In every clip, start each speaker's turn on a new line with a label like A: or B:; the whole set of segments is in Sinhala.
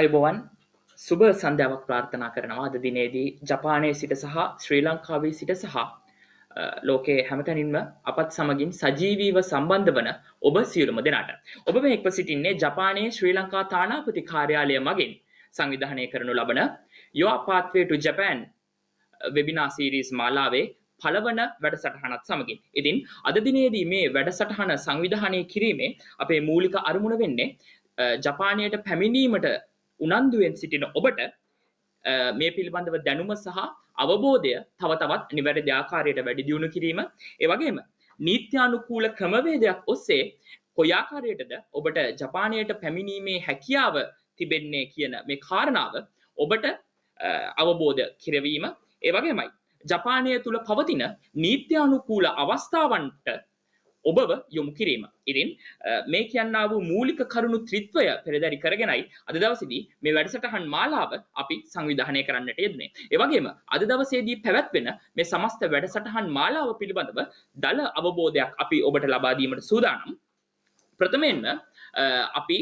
A: අයිබෝවන් සුබ සන්ධ්‍යාවක් ප්‍රාර්ථනා කරනවා අද දිනේදී ජපානයේ සිට සහ ශ්‍රී ලංකාවේ සිට සහ ලෝකයේ හැමතැනින්ම අපත් සමගින් සජීවීව සම්බන්ධ වන ඔබ සියලුම දෙනාට ඔබ මේ එක්ව සිටින්නේ ජපානයේ ශ්‍රී ලංකා තානාපති කාර්යාලය මගින් සංවිධානය කරනු ලබන Your Pathway to Japan webinar series මාලාවේ පළවන වැඩසටහනත් සමගින්. ඉතින් අද දිනේදී මේ වැඩසටහන සංවිධානය කිරීමේ අපේ මූලික අරමුණ වෙන්නේ ජපානයට පැමිණීමට උනන්දුවෙන් සිටින ඔබට මේ පිළිබඳව දැනුම සහ අවබෝධය තව තවත් නිවැරදි ආකාරයට වැඩි දියුණු කිරීම, ඒ වගේම නීත්‍යානුකූල ක්‍රමවේදයක් ඔස්සේ කොයි ආකාරයටද ඔබට ජපානයට පැමිණීමේ හැකියාව තිබෙන්නේ කියන මේ කාරණාව ඔබට අවබෝධ කරවීම, ඒ වගේමයි ජපානය තුල පවතින නීත්‍යානුකූල අවස්ථාවන්ට ඔබව යොමු කිරීම. ඉතින් මේ කියන්නා වූ මූලික කරුණු ත්‍රිත්වය පෙරදරි කරගෙනයි අද දවසේදී මේ වැඩසටහන් මාලාව අපි සංවිධානය කරන්නට යෙදුනේ. ඒ වගේම අද දවසේදී පැවැත්වෙන මේ සමස්ත වැඩසටහන් මාලාව පිළිබඳව දල අවබෝධයක් අපි ඔබට ලබා දීමට සූදානම්. ප්‍රථමයෙන්ම අපි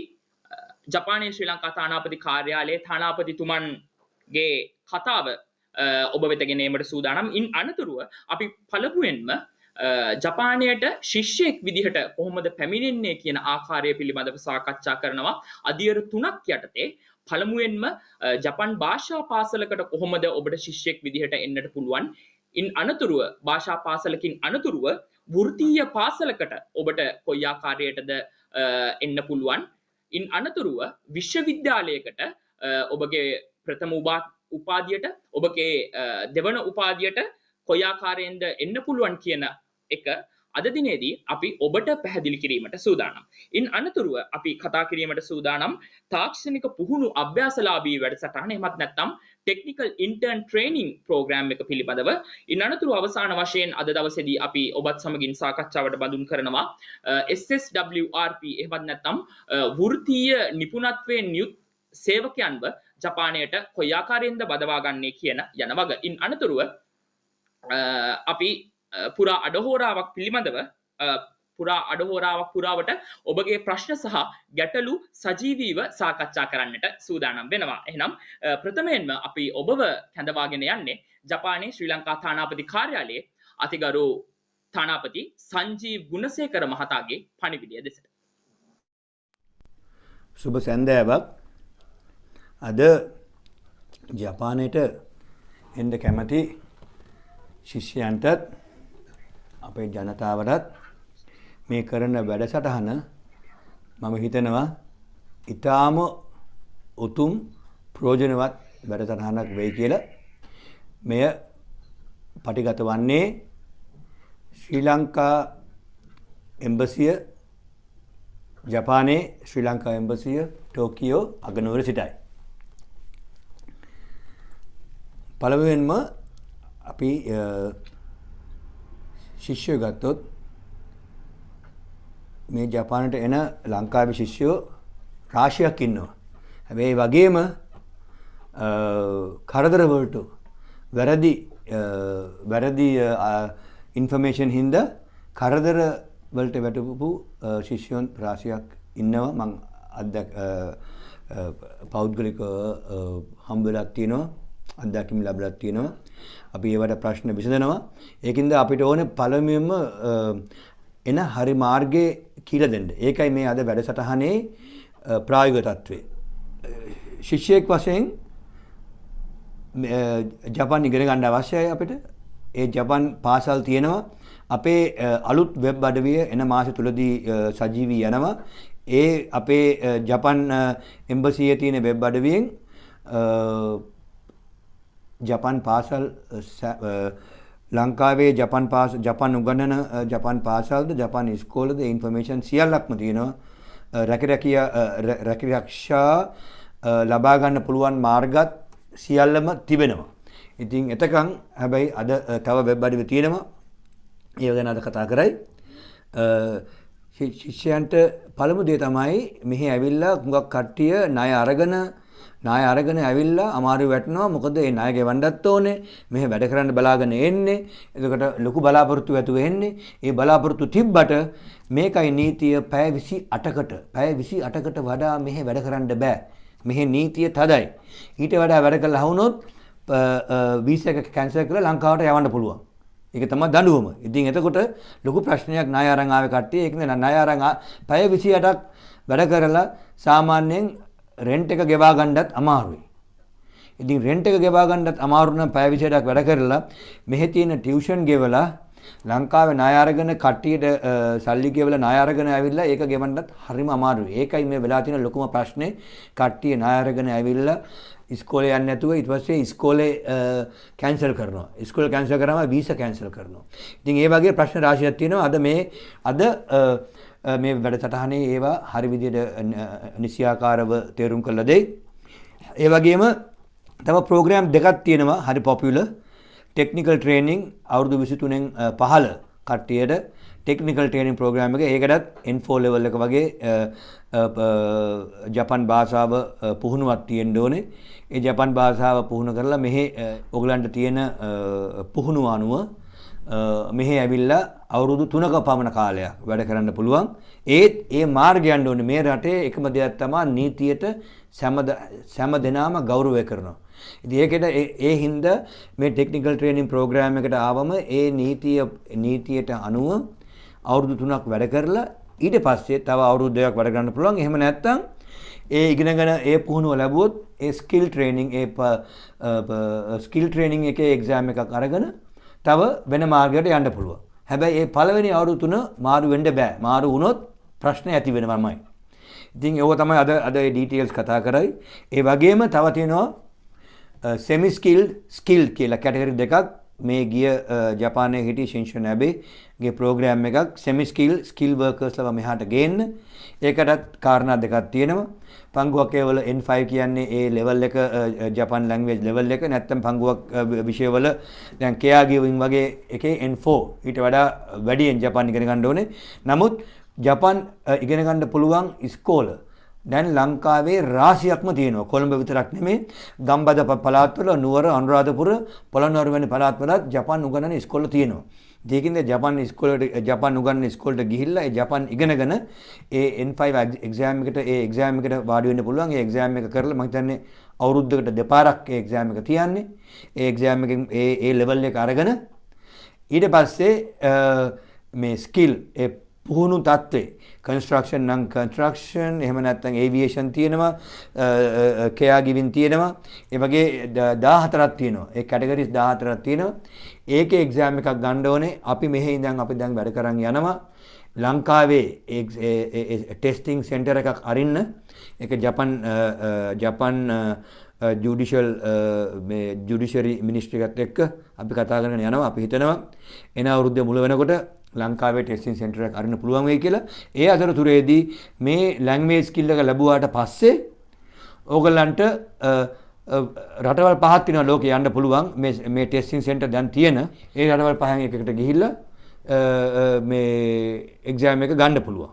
A: ජපානයේ ශ්‍රී ලංකා තානාපති කාර්යාලයේ තානාපතිතුමන්ගේ කතාව ඔබ වෙත ගෙන ඒමට සූදානම්. ඉන් අනතුරුව අපි පළමුවෙන්ම ජපානයට ශිෂ්‍යයෙක් විදිහට කොහොමද පැමිණෙන්නේ කියන ආකාරය පිළිබඳව සාකච්ඡා කරනවා. අදියර 3ක් යටතේ පළමුවෙන්ම ජපන් භාෂා පාසලකට කොහොමද ඔබට ශිෂ්‍යයෙක් විදිහට එන්නට පුළුවන්. ඉන් අනතුරුව භාෂා පාසලකින් අනතුරුව වෘත්තීය පාසලකට ඔබට කොයි ආකාරයටද එන්න පුළුවන්. ඉන් අනතුරුව විශ්වවිද්‍යාලයකට ඔබගේ ප්‍රථම උපාධියට ඔබගේ දෙවන උපාධියට කොයි ආකාරයෙන්ද එන්න පුළුවන් කියන එක අද දිනේදී අපි ඔබට පැහැදිලි කිරීමට සූදානම්. ඉන් අනතුරුව අපි කතා කිරීමට සූදානම් තාක්ෂණික පුහුණු අභ්‍යාසලාභී වැඩසටහන, එහෙමත් නැත්නම් ටෙක්නිකල් ඉන්ටර්න් ට්‍රේනින් ප්‍රෝග්‍රෑම් එක පිළිබඳව. ඉන් අනතුරුව අවසාන වශයෙන් අද දවසේදී අපි ඔබත් සමගින් සාකච්ඡාවට බඳුන් කරනවා SSWRP, එහෙමත් නැත්නම් වෘත්තීය නිපුණත්වයෙන් යුත් සේවකයන්ව ජපානයට කොයි ආකාරයෙන්ද බදවා ගන්නේ කියන යන වග. ඉන් අනතුරුව අපි පුරා අඩහෝරාවක් පිළිබඳව පුරාවට ඔබගේ ප්‍රශ්න සහ ගැටලු සජීවීව සාකච්ඡා කරන්නට සූදානම් වෙනවා. එහෙනම් ප්‍රථමයෙන්ම අපි ඔබව කැඳවාගෙන යන්නේ ජපානයේ ශ්‍රී ලංකා තානාපති කාර්යාලයේ අතිගරු තානාපති සංජීව් ගුණසේකර මහතාගේ පණිවිඩය දෙසට.
B: සුබ සන්ධ්‍යාවක්. අද ජපානයට එන්න කැමති ශිෂ්‍යයන්ටත් අපේ ජනතාවටත් මේ කරන වැඩසටහන මම හිතනවා ඊටාම උතුම් ප්‍රයෝජනවත් වැඩසටහනක් වෙයි කියලා. මෙය පටිගත වන්නේ ශ්‍රී ලංකා එම්බසිය, ජපානයේ ශ්‍රී ලංකා එම්බසිය ටෝකියෝ අගනුවර සිටයි. පළමුවෙන්ම අපි ශිෂ්‍යයෝ ගත්තොත් මේ ජපානට එන ලංකාවේ ශිෂ්‍යයෝ රාශියක් ඉන්නවා. හැබැයි වගේම කරදර වලට වැරදි ඉන්ෆර්මේෂන් හින්දා කරදර වලට වැටපු ශිෂ්‍යයන් රාශියක් ඉන්නවා. මම පෞද්ගලිකව හම්බ වෙලා තියෙනවා, අත්දැකීම් ලැබලා තියෙනවා. අපි ඒවට ප්‍රශ්න විසඳනවා. ඒකින්ද අපිට ඕනේ පළමුවෙන්ම එන හරි මාර්ගය කියලා දෙන්න. ඒකයි මේ අද වැඩසටහනේ ප්‍රායෝගික තත්ත්වය. ශිෂ්‍යයෙක් වශයෙන් ජපාන් ඉගෙන ගන්න අවශ්‍යයි අපිට. ඒ ජපාන් පාසල් තියෙනවා. අපේ අලුත් වෙබ් අඩවිය එන මාස තුලදී සජීවී යනවා. ඒ අපේ ජපාන් එම්බසියේ තියෙන වෙබ් අඩවියෙන් ජපාන් පාසල් ලංකාවේ ජපාන් උගන්වන ජපාන් පාසල්ද ජපාන් ඉස්කෝලද ඉන්ෆර්මේෂන් සියල්ලක්ම තියෙනවා. රැකිරක්ෂා ලබා ගන්න පුළුවන් මාර්ගත් සියල්ලම තිබෙනවා. ඉතින් එතකන් හැබැයි අද තව වෙබ් අඩවි තියෙනවා. ඒ ගැන අද කතා කරයි. ශිෂ්‍යයන්ට පළමු දේ තමයි මෙහි ඇවිල්ලා හුඟක් කට්ටිය ණය අරගෙන ඇවිල්ලා අමාරු වැටෙනවා. මොකද ඒ ණය ගෙවන්නත් ඕනේ. මෙහෙ වැඩ කරන්න බලාගෙන එන්නේ. එතකොට ලොකු බලාපොරොත්තු ඇතුව එන්නේ. ඒ බලාපොරොත්තු තිබ්බට මේකයි නීතිය පැය 28කට වඩා මෙහෙ වැඩ කරන්න බෑ. මෙහි නීතිය තදයි. ඊට වඩා වැඩ කළා වුණොත් වීසා එක කැන්සල් කරලා ලංකාවට යවන්න පුළුවන්. ඒක තමයි දඬුවම. ඉතින් එතකොට ලොකු ප්‍රශ්නයක් ණය අරන් ආවේ කට්ටිය. ඒක ණය අරන් පැය 28ක් වැඩ කරලා සාමාන්‍යයෙන් රෙන්ට් එක ගෙවා ගන්නත් අමාරුයි. ඉතින් රෙන්ට් එක ගෙවා ගන්නත් අමාරු නම් පැය 28ක් වැඩ කරලා මෙහි තියෙන ටියුෂන් ගෙවලා ලංකාවේ ණය අරගෙන කට්ටියට සල්ලි ගෙවලා ණය අරගෙන ඇවිල්ලා ඒක ගෙවන්නත් හරිම අමාරුයි. ඒකයි මේ වෙලා තියෙන ලොකුම ප්‍රශ්නේ. කට්ටිය ණය අරගෙන ඇවිල්ලා ඉස්කෝලේ යන්නේ නැතුව ඊට පස්සේ ඉස්කෝලේ කැන්සල් කරනවා. ඉස්කෝලේ කැන්සල් කරාම වීසා කැන්සල් කරනවා. ඉතින් ඒ වගේ ප්‍රශ්න රාශියක් තියෙනවා. අද මේ වැඩසටහනේ ඒවා හරි විදිහට නිසියාකාරව තේරුම් කළා දෙයි. ඒ වගේම තව ප්‍රෝග්‍රෑම් දෙකක් තියෙනවා හරි පොපියුලර්. ටෙක්නිකල් ට්‍රේනින් අවුරුදු 23න් පහළ කට්ටියට ටෙක්නිකල් ට්‍රේනින් ප්‍රෝග්‍රෑම් එක. ඒකටත් N4 level එක වගේ ජපන් භාෂාව පුහුණුවක් තියෙන්න ඕනේ. ඒ ජපන් භාෂාව පුහුණු කරලා මෙහි ඔයගලන්ට තියෙන පුහුණුව අනුව මෙහි ඇවිල්ලා අවුරුදු 3ක පමණ කාලයක් වැඩ කරන්න පුළුවන්. ඒ මාර්ගය යන්න ඕනේ. මේ රටේ එකම දෙයක් තමයි නීතියට සෑම දෙනාම ගෞරවය කරනවා. ඉතින් ඒකෙට ඒ හින්දා මේ ටෙක්නිකල් ට්‍රේනින් ප්‍රෝග්‍රෑම් එකට ආවම ඒ නීතියට අනුව අවුරුදු 3ක් වැඩ කරලා ඊට පස්සේ තව අවුරුදු 2ක් වැඩ කරන්න පුළුවන්. එහෙම නැත්නම් ඒ ඉගෙනගෙන ඒ පුහුණුව ලැබුවොත් ඒ ස්කිල් ට්‍රේනින් එකේ එක්සෑම් එකක් අරගෙන තව වෙන මාර්ගයකට යන්න පුළුවන්. හැබැයි ඒ පළවෙනි අවුරුදු 3 මාරු වෙන්න බෑ. මාරු වුණොත් ප්‍රශ්න ඇති වෙනවමයි. ඉතින් ඒක තමයි අද ඒ ඩීටේල්ස් කතා කරයි. ඒ වගේම තව තියෙනවා semi skilled කියලා කැටගරි දෙකක් මේ ගිය ජපානයේ හිටි ෂින්ෂෝ නැබේගේ ප්‍රෝග්‍රෑම් එකක් semi skill workers ලව මෙහාට ගේන්න. ඒකටත් කාරණා දෙකක් තියෙනවා. පංගුවක් වල N5 කියන්නේ ඒ level එක ජපාන් language level එක. නැත්නම් පංගුවක් විෂයවල දැන් caregiving වගේ එකේ N4 ඊට වඩා වැඩියෙන් ජපාන් ඉගෙන ගන්න ඕනේ. නමුත් ජපාන් ඉගෙන ගන්න පුළුවන් ඉස්කෝල දැන් ලංකාවේ රාශියක්ම තියෙනවා. කොළඹ විතරක් නෙමෙයි ගම්බද පළාත්වල නුවර අනුරාධපුර පොළොන්නරුව වැනි පළාත්වලත් ජපාන් උගන්වන ඉස්කෝල තියෙනවා. ඒකින්ද ජපාන් උගන්වන ඉස්කෝලට ගිහිල්ලා ඒ ජපාන් ඉගෙනගෙන ඒ N5 එක්සෑම් එකට වාඩි වෙන්න පුළුවන්. ඒ එක්සෑම් එක කරලා මම හිතන්නේ අවුරුද්දකට දෙපාරක් ඒ එක්සෑම් එක තියන්නේ. ඒ එක්සෑම් එකෙන් ඒ ලෙවල් එක අරගෙන ඊට පස්සේ මේ ස්කිල් පුහුණු තත්ත්වේ කන්ස්ට්‍රක්ෂන් නම් කන්ස්ට්‍රක්ෂන් එහෙම නැත්නම් ඒවියේෂන් තියෙනවා කෙයා ගිවින් තියෙනවා ඒ වගේ 14ක් තියෙනවා ඒ කැටගරිස් 14ක් තියෙනවා ඒකේ එක්සෑම් එකක් ගන්න ඕනේ අපි මෙහි ඉඳන් අපි දැන් වැඩ කරන් යනවා ලංකාවේ ටෙස්ටිං සෙන්ටර් එකක් අරින්න ඒක ජපන් ජුඩිෂරි මිනිස්ට්‍රි එකත් එක්ක අපි කතා කරගෙන යනවා අපි හිතනවා එන අවුරුද්දේ මුල වෙනකොට ලංකාවේ ටෙස්ටිං සෙන්ටර් එකක් අරින්න පුළුවන් වෙයි කියලා. ඒ අතරතුරේදී මේ ලැන්ග්වේජ් ස්කිල් එක ලැබුවාට පස්සේ ඕගලන්ට රටවල් පහක් තියෙනවා ලෝකේ යන්න පුළුවන්. මේ ටෙස්ටිං සෙන්ටර් දැන් තියෙන ඒ රටවල් පහෙන් එකකට ගිහිල්ලා මේ එක්සෑම් එක ගන්න පුළුවන්.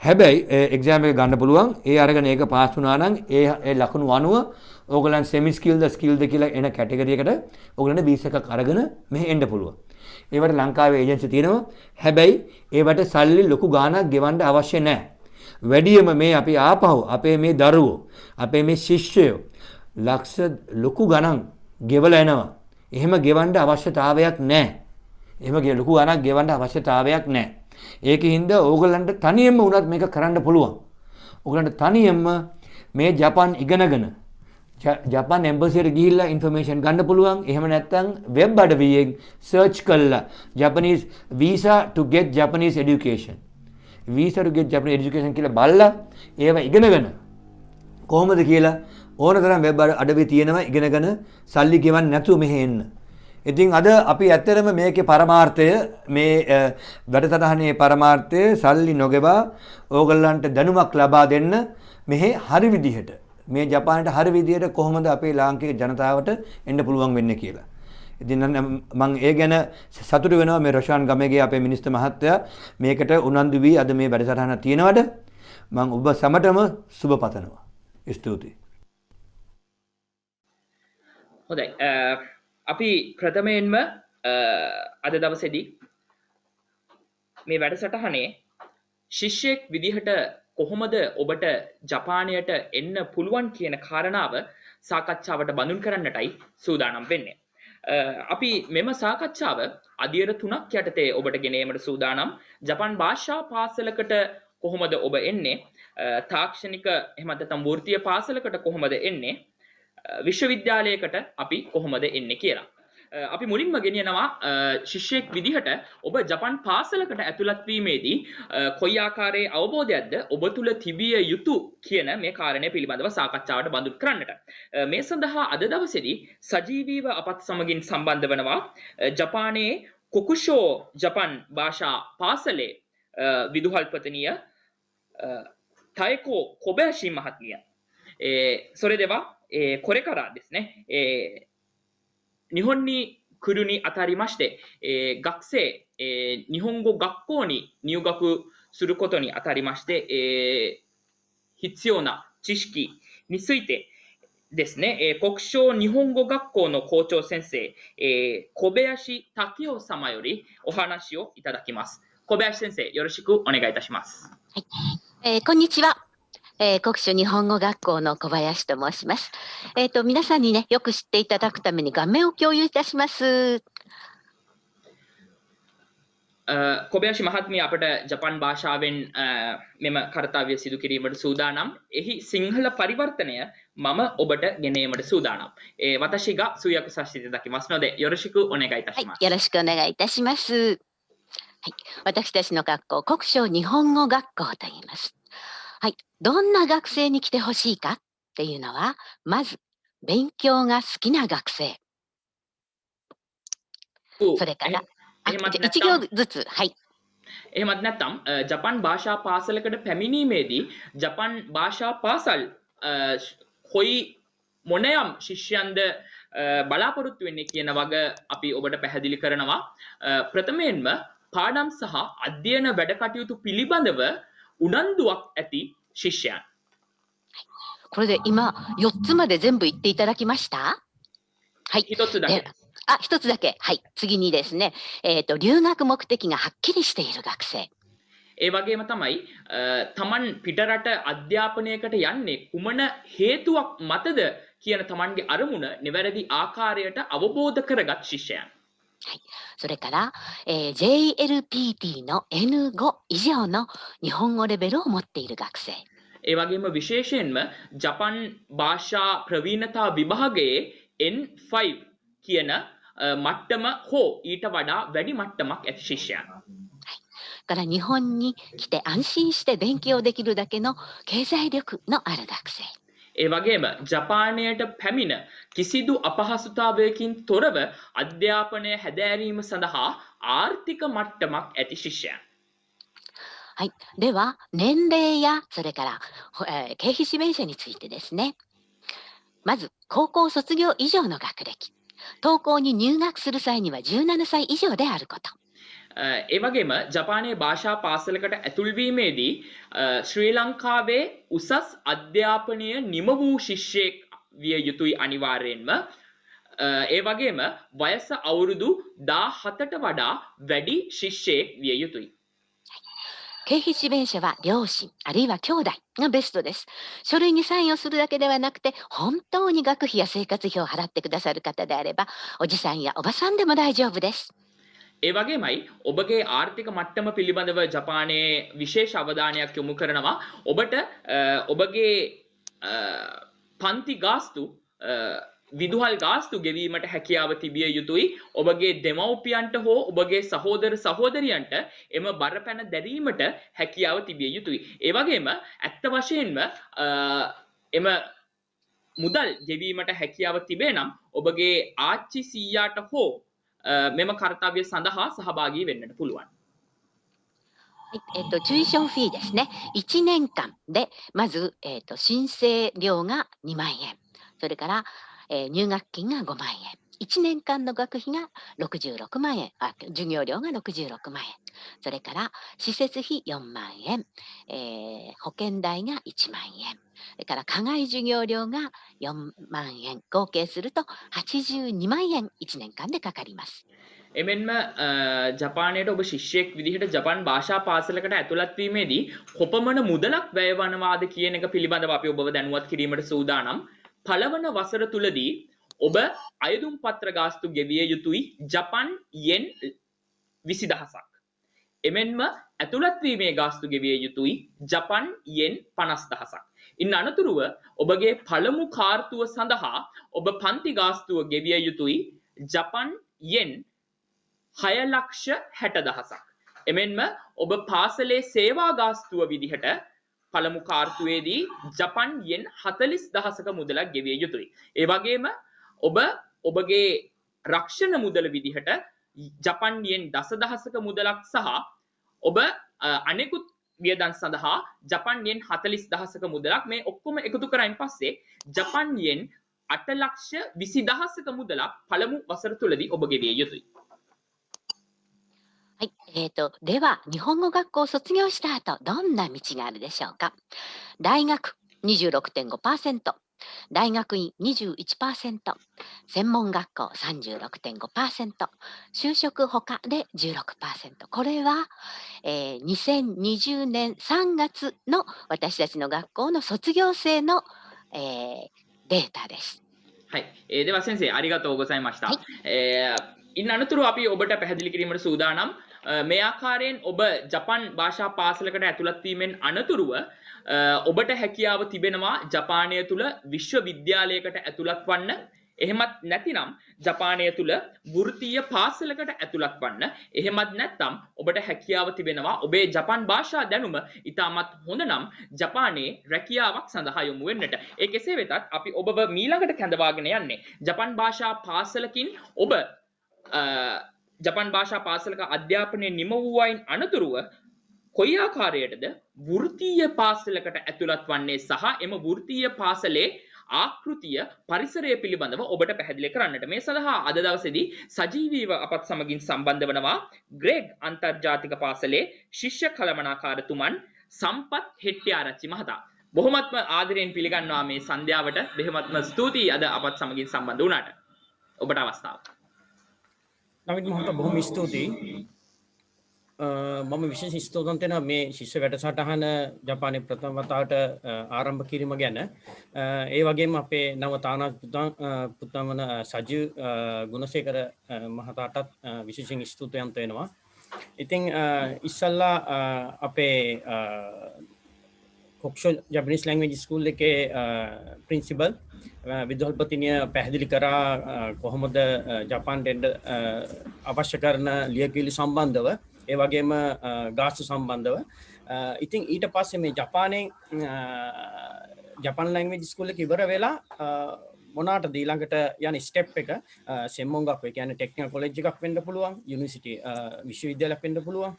B: හැබැයි එක්සෑම් එක ගන්න පුළුවන්. ඒ අරගෙන ඒක පාස් වුණා නම් ඒ ලකුණු අනුව ඕගලන් semi skilled skilled කියලා එන කැටගරි එකට ඕගලන්ට වීසා එකක් අරගෙන මෙහෙ එන්න පුළුවන්. ඒවට ලංකාවේ ඒජන්සි තියෙනවා. හැබැයි ඒවට සල්ලි ලොකු ගාණක් ගෙවන්න අවශ්‍ය නැහැ. වැඩියම මේ අපි ආපහු අපේ මේ දරුවෝ අපේ මේ ශිෂ්‍යයෝ ලක්ෂ ලොකු ගණන් ගෙවලා එනවා. එහෙම ගෙවන්න අවශ්‍යතාවයක් නැහැ. එහෙම ලොකු ගණක් ගෙවන්න අවශ්‍යතාවයක් නැහැ. ඒකින්ද ඕගලන්ට තනියෙන්ම උනත් මේක කරන්න පුළුවන්. ඕගලන්ට තනියෙන්ම මේ ජපාන් ඉගෙනගෙන ජපාන් එම්බසියට ගිහිල්ලා ඉන්ෆර්මේෂන් ගන්න පුළුවන්. එහෙම නැත්නම් වෙබ් අඩවියෙන් සර්ච් කළා Japanese visa to get Japanese education. visa to get Japanese education කියලා බලලා ඒව ඉගෙනගෙන කොහොමද කියලා ඕන තරම් වෙබ් අඩවි තියෙනවා ඉගෙනගෙන සල්ලි ගෙවන්න නැතුව මෙහෙ එන්න. ඉතින් අද අපි ඇත්තටම මේකේ පරමාර්ථය මේ වැඩසටහනේ පරමාර්ථය සල්ලි නොගෙවා ඕගොල්ලන්ට දැනුමක් ලබා දෙන්න මෙහෙ හරි විදිහට මේ ජපානයේ හරි විදියට කොහොමද අපේ ලාංකික ජනතාවට එන්න පුළුවන් වෙන්නේ කියලා. ඉතින් මම ඒ ගැන සතුටු වෙනවා මේ රොෂාන් ගමේගේ අපේ මිනිස්තර මහත්තයා මේකට උනන්දු වී අද මේ වැඩසටහන තියෙනවද මම ඔබ සමටම සුබ පතනවා. ස්තුතියි.
A: හොඳයි. අපි ප්‍රථමයෙන්ම අද දවසේදී මේ වැඩසටහනේ ශිෂ්‍යයෙක් විදිහට කොහොමද ඔබට ජපානයට එන්න පුළුවන් කියන කාරණාව සාකච්ඡාවට බඳුන් කරන්නටයි සූදානම් වෙන්නේ. අපි මෙම සාකච්ඡාව අදියර 3ක් යටතේ ඔබට ගෙනීමට සූදානම්. ජපාන් භාෂා පාසලකට කොහොමද ඔබ එන්නේ? තාක්ෂණික එහෙම නැත්නම් වෘත්තීය පාසලකට කොහොමද එන්නේ? විශ්වවිද්‍යාලයකට අපි කොහොමද එන්නේ කියලා. අපි මුලින්ම ගෙනියනවා ශිෂ්‍යයෙක් විදිහට ඔබ ජපන් පාසලකට ඇතුළත් වීමේදී කොයි ආකාරයේ අවබෝධයක්ද ඔබ තුල තිබිය යුතු කියන මේ කාරණය පිළිබඳව සාකච්ඡාවට බඳුන් කරන්නට. මේ සඳහා අද දවසේදී සජීවීව අපත් සමගින් සම්බන්ධ වෙනවා ජපානයේ කොකුෂෝ ජපන් භාෂා පාසලේ විදුහල්පතිනිය ටයිකෝ කොබෑෂි මහත්මිය. それでは、これからですね、日本に来るにあたりまして、学生、日本語学校に入学することにあたりまして、必要な知識についてですね、国小日本語学校の校長先生、小林武雄様よりお話をいただきます。小林先生、よろしくお願いいたします。
C: はい。こんにちは。国書日本語学校の小林と申します。皆さんにね、よく知っていただくために画面を共有いたします。
A: කොබෑෂි මහත්මිය අපට ජපන් භාෂාවෙන් මෙම කර්තව්‍ය සිදු කිරීමට සූදානම්. එහි සිංහල පරිවර්තනය මම ඔබට ගෙනීමට සූදානම්. වතශිが通訳させていただきますのでよろしくお願いいたします。
C: よろしくお願いいたします。はい。私たちの学校、国書日本語学校と言います。はい。どんな学生に来てほしいかっていうのは、まず、勉強が好きな学生。それから、一行ずつ、はい。
A: එහෙමත් නැත්නම් ජපන් භාෂා පාසලකට පැමිණීමේදී ජපන් භාෂා පාසල් කොයි මොනයම් ශිෂ්‍යයන්ද බලාපොරොත්තු වෙන්නේ කියන වග අපි ඔබට පැහැදිලි කරනවා. ප්‍රථමයෙන්ම පාඩම් සහ අධ්‍යයන වැඩ කටයුතු පිළිබඳව උනන්දුවක් ඇති ශිෂ්‍යයන්.
C: これで今4つまで全部言っていただきました？はい。
A: 一つだけ。
C: 一つだけ。はい。次にですね、留学目的がはっきりしている学生。
A: ඒ වගේම තමයි තමන් පිටරට අධ්‍යාපනයකට යන්නේ කුමන හේතුවක් මතද කියන තමන්ගේ අරමුණ නිවැරදි ආකාරයට අවබෝධ කරගත් ශිෂ්‍යයන්.
C: はい。それから、JLPT の N5 以上の日本語レベルを持っている学生。
A: ඒ වගේම විශේෂයෙන්ම ජපන් භාෂා ප්‍රවීණතා විභාගයේ N5 කියන මට්ටම හෝ ඊට වඩා වැඩි මට්ටමක් ඇති ශිෂ්‍යයන්.
C: から日本に来て安心して勉強できるだけの経済力のある学生。
A: ඒ වගේම ජපානයට පැමිණ කිසිදු අපහසුතාවයකින් තොරව අධ්‍යාපනය හැදෑරීම සඳහා ආර්ථික මට්ටමක් ඇති ශිෂ්‍යයන්.
C: はい。では、年齢や、それから、経費指名者についてですね。まず、高校卒業以上の学歴。東高に入学する際には17歳以上であること。
A: ඒ වගේම ජපානයේ භාෂා පාසලකට ඇතුල් වීමේදී ශ්‍රී ලංකාවේ උසස් අධ්‍යාපනය නිම වූ ශිෂ්‍යයෙක් විය යුතුයි අනිවාර්යෙන්ම. ඒ වගේම වයස අවුරුදු 17ට වඩා වැඩි ශිෂ්‍යයෙක් විය යුතුයි.
C: 経費指名者は両親あるいは兄弟がベストです。書類にサインをするだけではなくて、本当に学費や生活費を払ってくださる方であれば、おじさんやおばさんでも大丈夫です。
A: ඒ වගේමයි ඔබගේ ආර්ථික මට්ටම පිළිබඳව ජපානයේ විශේෂ අවධානයක් යොමු කරනවා. ඔබට ඔබගේ පන්ති ගාස්තු විදුහල් ගාස්තු ගෙවීමට හැකියාව තිබිය යුතුයි. ඔබගේ දෙමව්පියන්ට හෝ ඔබගේ සහෝදර සහෝදරියන්ට එම බරපැන දැරීමට හැකියාව තිබිය යුතුයි. ඒ වගේම ඇත්ත වශයෙන්ම එම මුදල් ගෙවීමට හැකියාව තිබේ නම් ඔබගේ ආච්චි සීයාට හෝ මෙම කර්තව්‍ය සඳහා සහභාගී වෙන්නට පුළුවන්.
C: 注意書フィーですね。1年間で、まず、申請料が2万円。それから、入学金が5万円。1年間の学費が66万円。授業料が66万円。それから、施設費4万円。保険代が1万円。それから、課外授業料が4万円。合計すると82万円1年間でかかります。
A: එමෙන්ම ජපානයට ඔබ ශිෂ්‍යයෙක් විදිහට ජපාන් භාෂා පාසලකට ඇතුළත් වීමේදී කොපමණ මුදලක් වැයවනවාද කියන එක පිළිබඳව අපි ඔබව දැනුවත් කිරීමට සූදානම්. පළවන වසර තුලදී ඔබ අයදුම් පත්‍ර ගාස්තු ගෙවිය යුතුයි ජපන් යෙන් 20000ක්. එමෙන්ම ඇතුළත් වීමේ ගාස්තු ගෙවිය යුතුයි ජපන් යෙන් 50000ක්. ඉන් අනතුරුව ඔබගේ පළමු කාර්තුව සඳහා ඔබ පන්ති ගාස්තුව ගෙවිය යුතුයි ජපන් යෙන් 6,60,000ක්. එමෙන්ම ඔබ පාසලේ සේවා ගාස්තුව විදිහට පළමු කාර්තුවේදී ජපන් යෙන් 40,000ක මුදලක් ගෙවිය යුතුයි. ඒ වගේම ඔබ ඔබගේ රක්ෂණ මුදල විදිහට ජපන් යෙන් 10,000ක මුදලක් සහ ඔබ අනෙකුත් වියදම් සඳහා ජපන් යෙන් 40,000ක මුදලක් මේ ඔක්කොම එකතු කරයින් පස්සේ ජපන් යෙන් 8,20,000ක මුදලක් පළමු වසර තුලදී ඔබ ගෙවිය යුතුයි.
C: はい、では日本語学校を卒業した後どんな道があるでしょうか。大学 26.5%、大学院 21%、専門学校 36.5%、就職ほかで 16%。これは、2020年3月の私たちの学校の卒業生の、データです。
A: はい、では先生ありがとうございました。
C: はい、
A: ඉන් අනතුරු අපි ඔබට පැහැදිලි කිරීමට සූදානම්. මේ ආකාරයෙන් ඔබ ජපන් භාෂා පාසලකට ඇතුළත් වීමෙන් අනතුරුව ඔබට හැකියාව තිබෙනවා ජපානය තුල විශ්වවිද්‍යාලයකට ඇතුළත් වන්න. එහෙමත් නැතිනම් ජපානය තුල වෘත්තීය පාසලකට ඇතුළත් වන්න. එහෙමත් නැත්නම් ඔබට හැකියාව තිබෙනවා ඔබේ ජපන් භාෂා දැනුම ඉතාමත් හොඳ නම් ජපානයේ රැකියාවක් සඳහා යොමු වෙන්නට. ඒ කෙසේ වෙතත් අපි ඔබව මීළඟට කැඳවාගෙන යන්නේ ජපන් භාෂා පාසලකින් ඔබ ජපන් භාෂා පාසලක අධ්‍යාපනය නිම වූ අයින් අනතුරුව කොයි ආකාරයටද වෘත්තීය පාසලකට ඇතුළත් වන්නේ සහ එම වෘත්තීය පාසලේ ආකෘතිය පරිසරය පිළිබඳව ඔබට පැහැදිලි කරන්නට මේ සඳහා අද දවසේදී සජීවීව අපත් සමගින් සම්බන්ධ වනවා ග්‍රේග් අන්තර්ජාතික පාසලේ ශිෂ්‍ය කළමනාකාරතුමන් සම්පත් හෙට්ටිආරච්චි මහතා. බොහොමත්ම ආදරයෙන් පිළිගන්නවා මේ සන්ධ්‍යාවට. බෙහෙමත්ම ස්තුතියි අද අපත් සමගින් සම්බන්ධ වුණාට. ඔබට අවස්ථාව.
D: නවින් මහතා බොහොම ස්තුතියි. මම විශේෂ ස්තුතිවන්ත වෙනවා මේ ශිෂ්‍ය වැඩසටහන ජපානයේ ප්‍රථම වතාවට ආරම්භ කිරීම ගැන. ඒ වගේම අපේ නව පුතන් වන සජීව් ගුණසේකර මහතාටත් විශේෂයෙන් ස්තුතිවන්ත වෙනවා. ඉතින් ඉස්සල්ලා අපේ කොක්ෂෝ ජපනීස් ලැන්ග්වේජ් ස්කූල් එකේ ප්‍රින්සිපල් විදුහල්පතිනිය පැහැදිලි කරා කොහොමද ජපාන්ට එන්න අවශ්‍ය කරන ලියකියවිලි සම්බන්ධව ඒ වගේම ගාස්තු සම්බන්ධව. ඉතින් ඊට පස්සේ මේ ජපාන් ලැන්ග්වේජ් ස්කූල් එක ඉවර වෙලා මොනවාටද ඊළඟට යන ස්ටෙප් එක සෙම්මොන්ගක් ඒ කියන්නේ ටෙක්නිකල් කොලෙජ් එකක් වෙන්න පුළුවන්, යුනිවර්සිටි විශ්වවිද්‍යාලයක් වෙන්න පුළුවන්.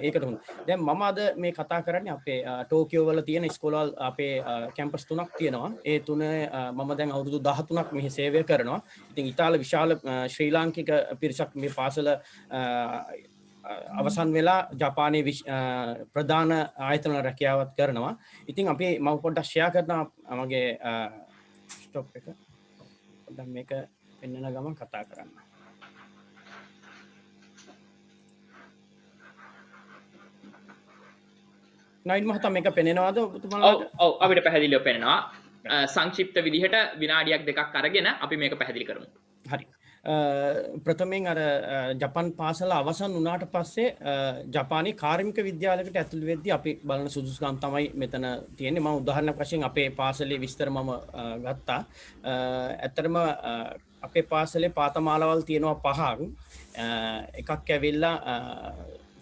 D: ඒකට උන් දැන් මම අද මේ කතා කරන්නේ අපේ ටෝකියෝ වල තියෙන ස්කෝලවල අපේ කැම්පස් තුනක් තියෙනවා. ඒ තුන මම දැන් අවුරුදු 13ක් මෙහි සේවය කරනවා. ඉතින් ඉතාල විශාල ශ්‍රී ලාංකික පිරිසක් මේ පාසල අවසන් වෙලා ජපානයේ ප්‍රධාන ආයතන රැකියාවත් කරනවා. ඉතින් අපි මම පොඩ්ඩක් ෂෙයා කරනවා මගේ ස්ටොප් එක. පොඩ්ඩක් මේක පෙන්වන ගමන් කතා කරන්න. නයින් මහතා මේක පෙනෙනවද ඔබතුමාලාට?
A: ඔව් අපිට පැහැදිලිව පෙනෙනවා. සංක්ෂිප්ත විදිහට විනාඩියක් දෙකක් අරගෙන අපි මේක පැහැදිලි කරමු.
D: හරි. ප්‍රථමයෙන් අර ජපන් පාසල අවසන් වුණාට පස්සේ ජපානයේ කාර්මික විද්‍යාලයකට ඇතුළු වෙද්දී අපි බලන සුදුසුකම් තමයි මෙතන තියෙන්නේ. මම උදාහරණයක් වශයෙන් අපේ පාසලේ විස්තර මම ගත්තා. ඇත්තටම අපේ පාසලේ පාඨමාලාවල් තියෙනවා 5ක්. එකක් ඇවිල්ලා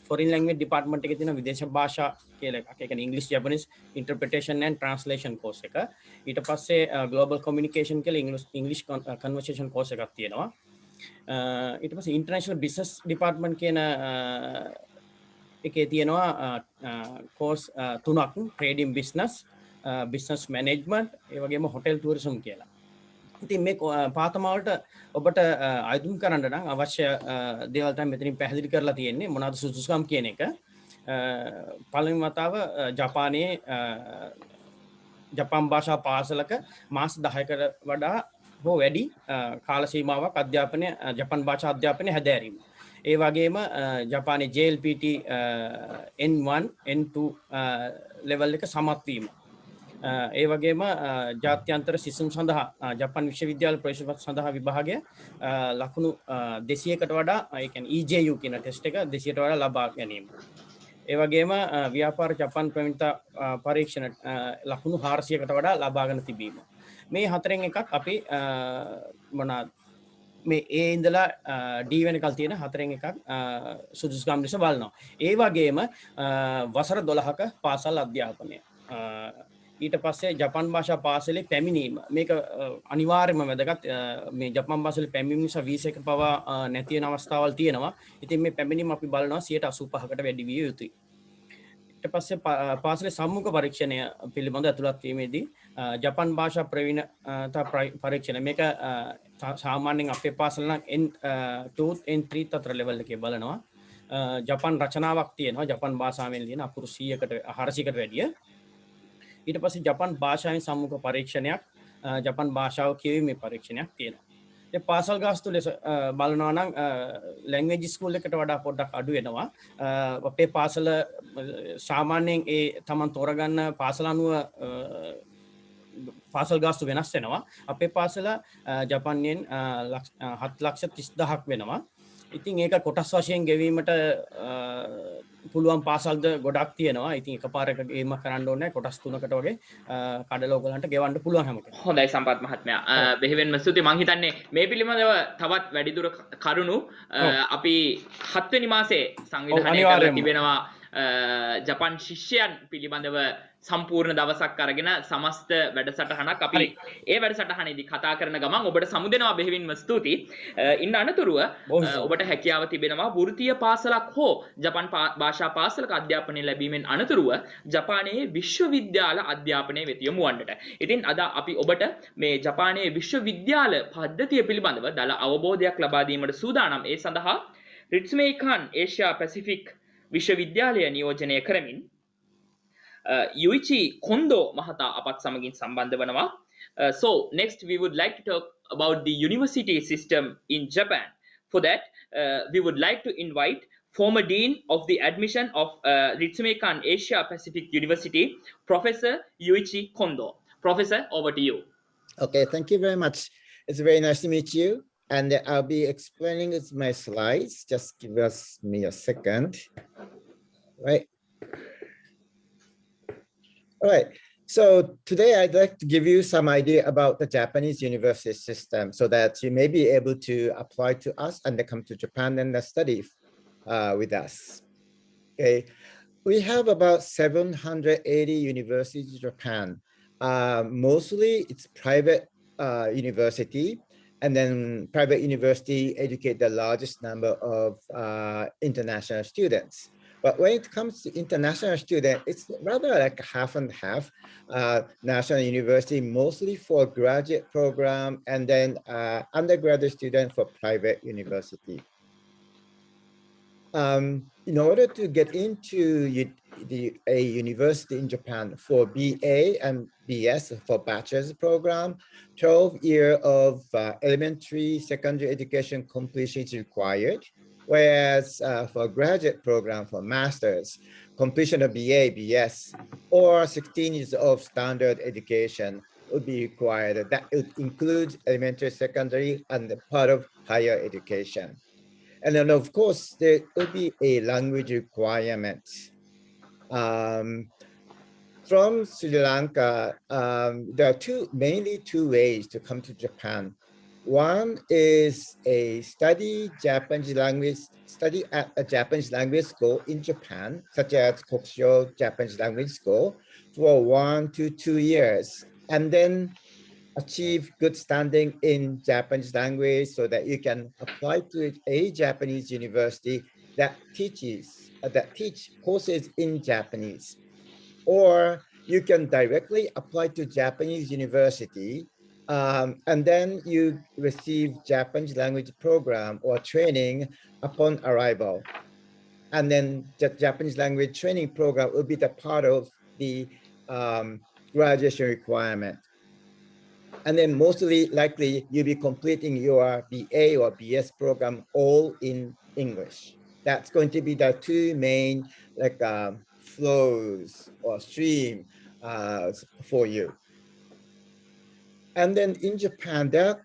D: foreign language department එකේ තියෙන විදේශ භාෂා කියලා එකක්. ඒ කියන්නේ English Japanese interpretation and translation course එක. ඊට පස්සේ global communication කියලා English conversation course එකක් තියෙනවා. ඊට පස්සේ international business department කියන එකේ තියෙනවා course තුනක්. trading business, business management, ඒ වගේම hotel tourism කියලා. ඉතින් මේ පාඨමාලට ඔබට අයදුම් කරන්න නම් අවශ්‍ය දේවල් තමයි මෙතනින් පැහැදිලි කරලා තියෙන්නේ මොනවාද සුදුසුකම් කියන එක. පළවෙනි වතාව ජපානයේ ජපාන් භාෂා පාසලක මාස 10කට වඩා හෝ වැඩි කාල සීමාවක් අධ්‍යාපනය ජපාන් භාෂා අධ්‍යාපනය හැදෑරීම. ඒ වගේම ජපානයේ JLPT N1 N2 ලෙවල් එක සමත් වීම. ඒ වගේම ජාත්‍යන්තර සිසුන් සඳහා ජපාන් විශ්වවිද්‍යාල ප්‍රවේශපත් සඳහා විභාගය ලකුණු 200කට වඩා ඒ කියන්නේ EJU කියන ටෙස්ට් එක 200ට වඩා ලබා ගැනීම. ඒ වගේම ව්‍යාපාර ජපාන් ප්‍රවීණතා පරීක්ෂණ ලකුණු 400කට වඩා ලබාගෙන තිබීම. මේ හතරෙන් එකක් අපි මොනවාද මේ ඒ ඉඳලා D වෙනකල් තියෙන හතරෙන් එකක් සුදුසුකම් ලෙස බලනවා. ඒ වගේම වසර 12ක පාසල් අධ්‍යාපනය. ඊට පස්සේ ජපාන් භාෂා පාසලේ පැමිණීම මේක අනිවාර්යයෙන්ම වැදගත්. මේ ජපාන් භාෂාවේ පැමිණීම නිසා වීසා එක පවා නැති වෙන අවස්ථාවල් තියෙනවා. ඉතින් මේ පැමිණීම අපි බලනවා 85%කට වැඩි විය යුතුයි. ඊට පස්සේ පාසලේ සම්මුඛ පරීක්ෂණය පිළිබඳ ඇතුළත් වීමේදී ජපාන් භාෂා ප්‍රවීණතා පරීක්ෂණ මේක සාමාන්‍යයෙන් අපේ පාසල නම් N2 N3 අතර ලෙවල් එකේ බලනවා. ජපාන් රචනාවක් තියෙනවා ජපාන් භාෂාවෙන් ලියන අකුරු 100කට 400කට වැඩිය. ඊට පස්සේ ජපාන් භාෂාවෙන් සම්මුඛ පරීක්ෂණයක් ජපාන් භාෂාව කියවීමේ පරීක්ෂණයක් තියෙනවා. ඒ පාසල් ගාස්තු ලෙස බලනවා නම් ලැන්ග්වේජ් ස්කූල් එකට වඩා පොඩ්ඩක් අඩු වෙනවා. අපේ පාසල සාමාන්‍යයෙන් ඒ තමන් තෝරගන්න පාසල අනුව පාසල් ගාස්තු වෙනස් වෙනවා. අපේ පාසල ජපාන්යෙන් 7,30,000ක් වෙනවා. ඉතින් ඒක කොටස් වශයෙන් ගෙවීමට පුළුවන් පාසල්ද ගොඩක් තියෙනවා. ඉතින් එකපාරක ගේමක් කරන්න ඕනේ කොටස් තුනකට වගේ කඩලා ඔයගලන්ට ගෙවන්න පුළුවන් හැම කෙනෙක්.
A: හොඳයි සම්පත් මහත්මයා. බෙහෙවින්ම ස්තුතියි. මම හිතන්නේ මේ පිළිබඳව තවත් වැඩිදුර කරුණු අපි 7 වෙනි මාසේ සංවිධානය කරලා තිබෙනවා. ජපාන් ශිෂ්‍යයන් පිළිබඳව සම්පූර්ණ දවසක් අරගෙන සමස්ත වැඩසටහනක් අපි ඒ වැඩසටහනේදී කතා කරන ගමන් ඔබට සමුදෙනවා බෙහෙවින්ම ස්තුතියි. ඉන්න අනතුරුව ඔබට හැකියාව තිබෙනවා වෘත්තීය පාසලක් හෝ ජපාන් භාෂා පාසලක අධ්‍යාපනය ලැබීමෙන් අනතුරුව ජපානයේ විශ්වවිද්‍යාල අධ්‍යාපනය වෙත යොමු වන්නට. ඉතින් අද අපි ඔබට මේ ජපානයේ විශ්වවිද්‍යාල පද්ධතිය පිළිබඳව දල අවබෝධයක් ලබා දීමට සූදානම්. ඒ සඳහා රිට්සුමේකන් ඒෂියා පැසිෆික් විශ්වවිද්‍යාලය නියෝජනය කරමින් Yuichi Kondo mahata apat samagin sambandha wanawa. So next we would like to talk about the university system in Japan. For that we would like to invite former Dean of the Admission of Ritsumeikan Asia Pacific University, Professor Yuichi Kondo. Professor, over to you.
E: Okay, thank you very much. It's very nice to meet you. And I'll be explaining my slides. Just give me a second. Right. All right. So today I'd like to give you some idea about the Japanese university system so that you may be able to apply to us and come to Japan and study with us. Okay. We have about 780 universities in Japan. Mostly it's private university, and then private university educate the largest number of international students. But when it comes to international students, it's rather like half and half. National university mostly for graduate program, and then undergraduate students for private university. In order to get into a university in Japan for BA and BS for bachelor's program, 12 years of elementary, secondary education completion is required. Whereas for graduate program for masters, completion of BA, BS, or 16 years of standard education would be required. That would include elementary, secondary, and part of higher education. And then of course, there would be a language requirement. From Sri Lanka, there are mainly two ways to come to Japan. One is study at a Japanese language school in Japan, such as Kokusho Japanese language school, for 1 to 2 years, and then achieve good standing in Japanese language so that you can apply to a Japanese university that teach courses in Japanese. Or you can directly apply to Japanese university, and then you receive Japanese language program or training upon arrival. And then the Japanese language training program will be the part of the graduation requirement. And then mostly likely you'll be completing your BA or BS program all in English. That's going to be the two main like flows or stream for you. And then in Japan, there are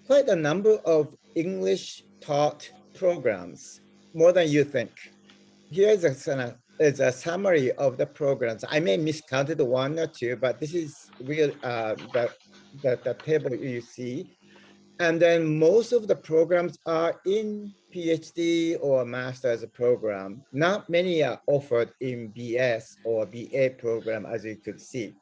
E: quite a number of English taught programs, more than you think. Here is a summary of the programs. I may miscounted one or two, but this is real the table you see. And then most of the programs are in PhD or master's program. Not many are offered in BS or BA program, as you could see.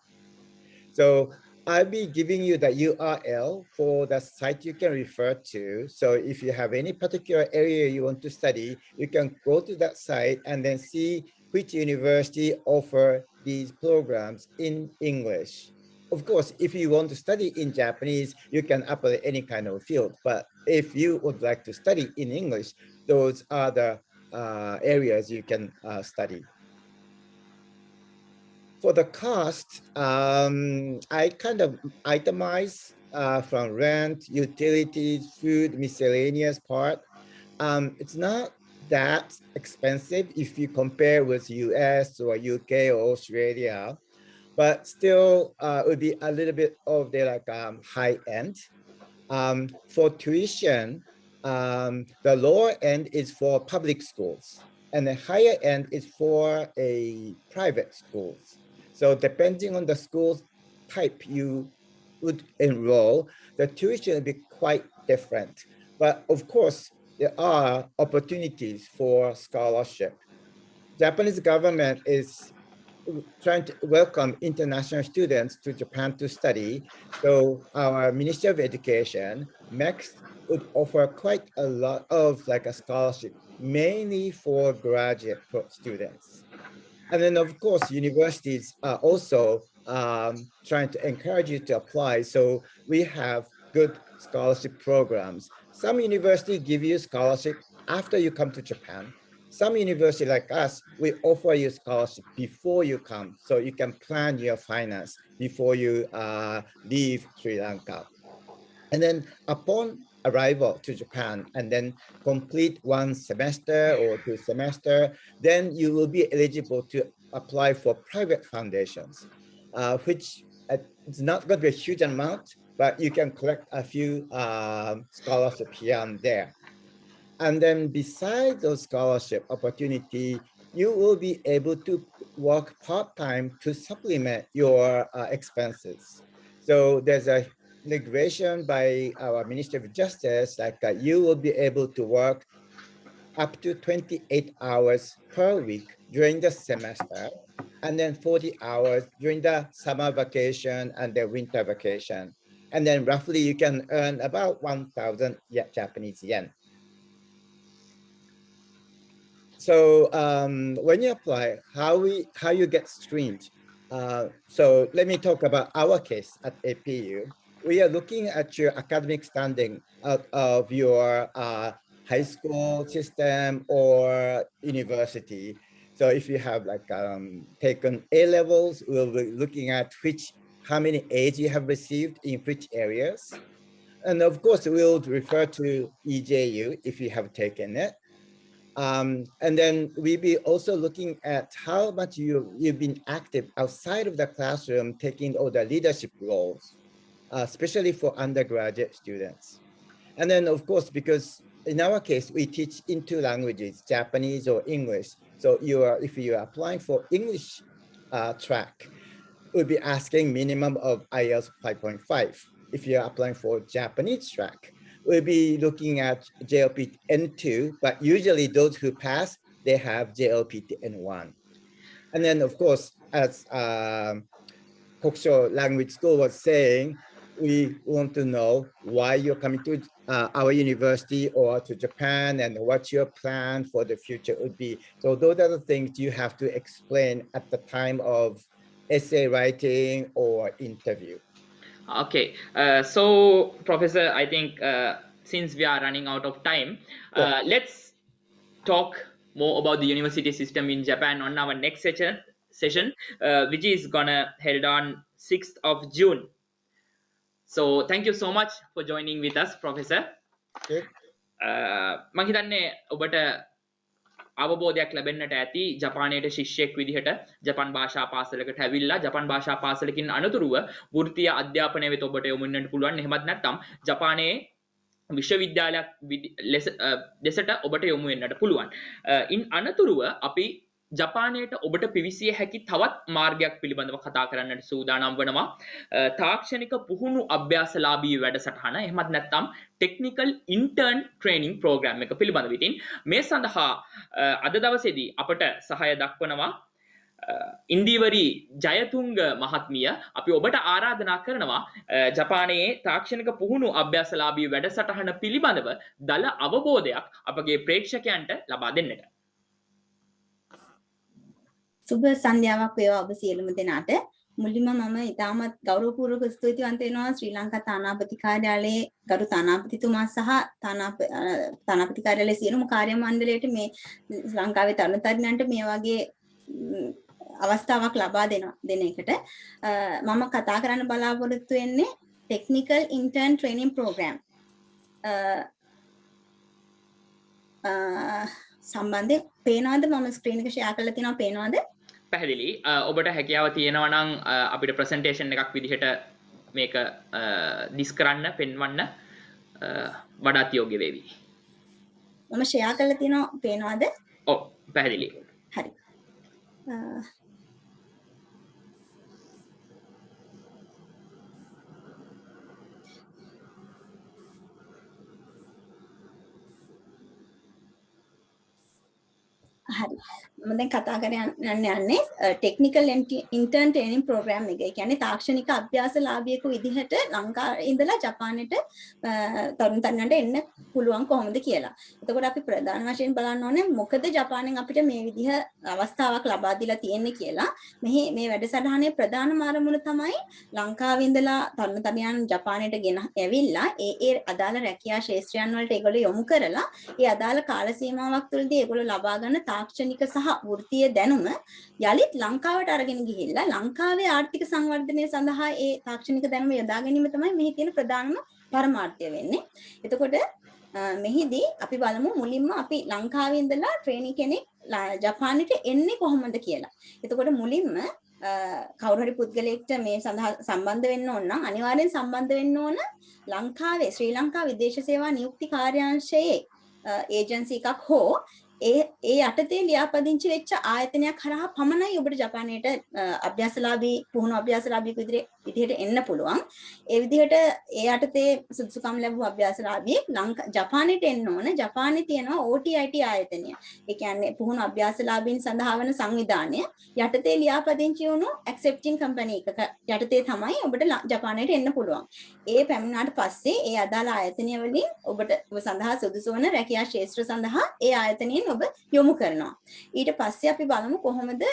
E: So I'll be giving you the URL for the site you can refer to. So if you have any particular area you want to study, you can go to that site and then see which university offer these programs in English. Of course, if you want to study in Japanese, you can apply any kind of field. But if you would like to study in English, those are the areas you can study. For the cost, I kind of itemize from rent, utilities, food, miscellaneous part. It's not that expensive if you compare with US or UK or Australia, but still it would be a little bit of the like high end. For tuition, the lower end is for public schools and the higher end is for a private schools. So depending on the school type you would enroll, the tuition will be quite different. But of course, there are opportunities for scholarship. Japanese government is trying to welcome international students to Japan to study. So our Ministry of Education, MEX, would offer quite a lot of like a scholarship, mainly for graduate students. And then of course, universities are also trying to encourage you to apply. So we have good scholarship programs. Some universities give you scholarship after you come to Japan. Some university like us, we offer you scholarship before you come, so you can plan your finance before you leave Sri Lanka. And then upon arrival to Japan and then complete one semester or 2 semesters, then you will be eligible to apply for private foundations, which it's not going to be a huge amount, but you can collect a few scholarships here and there. And then besides those scholarship opportunity, you will be able to work part-time to supplement your expenses. So there's a regulation by our Ministry of Justice, like you will be able to work up to 28 hours per week during the semester, and then 40 hours during the summer vacation and the winter vacation. And then roughly you can earn about 1,000 Japanese yen. So when you apply, how you get screened. So let me talk about our case at APU. We are looking at your academic standing of your high school system or university. So if you have like taken A levels, we'll be looking at how many A's you have received in which areas. And of course, we'll refer to EJU if you have taken it. And then we'll be also looking at how much you've been active outside of the classroom, taking all the leadership roles, especially for undergraduate students. And then of course, because in our case, we teach in 2 languages, Japanese or English. So if you are applying for English track, we'll be asking minimum of IELTS 5.5. If you're applying for Japanese track, we'll be looking at JLPT N2, but usually those who pass, they have JLPT N1. And then of course, as Kokusho Language School was saying, we want to know why you're coming to our university or to Japan and what your plan for the future would be. So those are the things you have to explain at the time of essay writing or interview.
A: Okay, so Professor, I think since we are running out of time, let's talk more about the university system in Japan on our next session, which is gonna held on 6th of June. So thank you so much for joining with us, Professor.
E: Okay.
A: මම හිතන්නේ ඔබට අවබෝධයක් ලැබෙන්නට ඇති ජපානයේ ශිෂ්‍යයෙක් විදිහට ජපාන් භාෂා පාසලකට ඇවිල්ලා ජපාන් භාෂා පාසලකින් අනතුරුව වෘත්තීය අධ්‍යාපනය වෙත ඔබට යොමු වෙන්නට පුළුවන්. එහෙමත් නැත්නම් ජපානයේ විශ්වවිද්‍යාලයක් දෙසට ඔබට යොමු වෙන්නට පුළුවන්. ඉන් අනතුරුව අපි ජපානයට ඔබට පිවිසිය හැකි තවත් මාර්ගයක් පිළිබඳව කතා කරන්නට සූදානම් වෙනවා. තාක්ෂණික පුහුණු අභ්‍යාසලාභී වැඩසටහන එහෙමත් නැත්නම් ටෙක්නිකල් ඉන්ටර්න් ට්‍රේනින් ප්‍රෝග්‍රෑම් එක පිළිබඳව. ඉතින් මේ සඳහා අද දවසේදී අපට සහාය දක්වනවා ඉන්දිවරි ජයතුංග මහත්මිය. අපි ඔබට ආරාධනා කරනවා ජපානයේ තාක්ෂණික පුහුණු අභ්‍යාසලාභී වැඩසටහන පිළිබඳව දල අවබෝධයක් අපගේ ප්‍රේක්ෂකයන්ට ලබා දෙන්නට.
F: සුබ සන්ධ්‍යාවක් වේවා ඔබ සියලුම දෙනාට. මුලින්ම මම ඉතාමත් ගෞරවපූර්වක ස්තුතිවන්ත වෙනවා ශ්‍රී ලංකා තානාපති කාර්යාලයේ ගරු තානාපතිතුමා සහ තානාපති කාර්යාලයේ සියලුම කාර්ය මණ්ඩලයට මේ ලංකාවේ තරුණ තරුණියන්ට මේ වගේ අවස්ථාවක් ලබා දෙන එකට මම කතා කරන්න බලාපොරොත්තු වෙන්නේ ටෙක්නිකල් ඉන්ටර්න් ට්‍රේනින් ප්‍රෝග්‍රෑම් සම්බන්ධයෙන් පේනවද? මම ස්ක්‍රීන් එක ෂෙයා කරලා තියෙනවා. පේනවද?
A: පැහැදිලි. ඔබට හැකියාව තියෙනවා නම් අපිට ප්‍රසන්ටේෂන් එකක් විදිහට මේක දිස් කරන්න පෙන්වන්න වඩාත් යෝග්‍ය වේවි.
F: මම ෂෙයා කරලා තියෙනවා. පේනවද?
A: ඔව් පැහැදිලි.
F: හරි. හරි. මම දැන් කතා කරන්න යන්නේ ටෙක්නිකල් ඉන්ටර්න් ට්‍රේනින් ප්‍රෝග්‍රෑම් එක. ඒ කියන්නේ තාක්ෂණික අභ්‍යාසලාභියෙකු විදිහට ලංකාවේ ඉඳලා ජපානයට තරුණ තරුණියන්ට එන්න පුළුවන් කොහොමද කියලා. එතකොට අපි ප්‍රධාන වශයෙන් බලන්න ඕනේ මොකද ජපානයෙන් අපිට මේ විදිහ අවස්ථාවක් ලබා දීලා තියෙන්නේ කියලා. මේ වැඩසටහනේ ප්‍රධානම අරමුණ තමයි ලංකාවේ ඉඳලා තරුණ තරුණියන් ජපානයට ගෙන ඇවිල්ලා ඒ අදාළ රැකියා ශාස්ත්‍රයන් වලට ඒගොල්ලෝ යොමු කරලා ඒ අදාළ කාල සීමාවක් තුළදී ඒගොල්ලෝ ලබා ගන්න තාක්ෂණික සහ වෘත්තීය දැනුම යලිත් ලංකාවට අරගෙන ගිහිල්ලා ලංකාවේ ආර්ථික සංවර්ධනය සඳහා ඒ තාක්ෂණික දැනුම යොදා ගැනීම තමයි මෙහි තියෙන ප්‍රධානම පරමාර්ථය වෙන්නේ. එතකොට මෙහිදී අපි බලමු මුලින්ම අපි ලංකාවේ ඉඳලා ට්‍රේනි කෙනෙක් ජපානයට එන්නේ කොහොමද කියලා. එතකොට මුලින්ම කවුරු හරි පුද්ගලයෙක්ට මේ සඳහා සම්බන්ධ වෙන්න ඕන නම් අනිවාර්යෙන් සම්බන්ධ වෙන්න ඕන ලංකාවේ ශ්‍රී ලංකා විදේශ සේවා නියුක්ති කාර්යාංශයේ ඒජන්සි එකක් හෝ ඒ යටතේ ලියාපදිංචි වෙච්ච ආයතනයක් හරහා පමණයි ඔබට ජපානයට අභ්‍යාසලාභී පුහුණු අභ්‍යාසලාභී විදිහට එන්න පුළුවන්. ඒ විදිහට ඒ යටතේ සුදුසුකම් ලැබුව අභ්‍යාසලාභියෙක් ජපානයට එන්න ඕන. ජපානයේ තියෙනවා OTIT ආයතනය. ඒ කියන්නේ පුහුණු අභ්‍යාසලාභීන් සඳහා වන සංවිධානය යටතේ ලියාපදිංචි වුණු accepting company එකක යටතේ තමයි ඔබට ජපානයට එන්න පුළුවන්. ඒ පැමිණාට පස්සේ ඒ අදාළ ආයතනය වලින් ඔබට ඔබ සඳහා සුදුසු වන රැකියා ක්ෂේත්‍ර සඳහා ඒ ආයතනයෙන් ඔබ යොමු කරනවා. ඊට පස්සේ අපි බලමු කොහොමද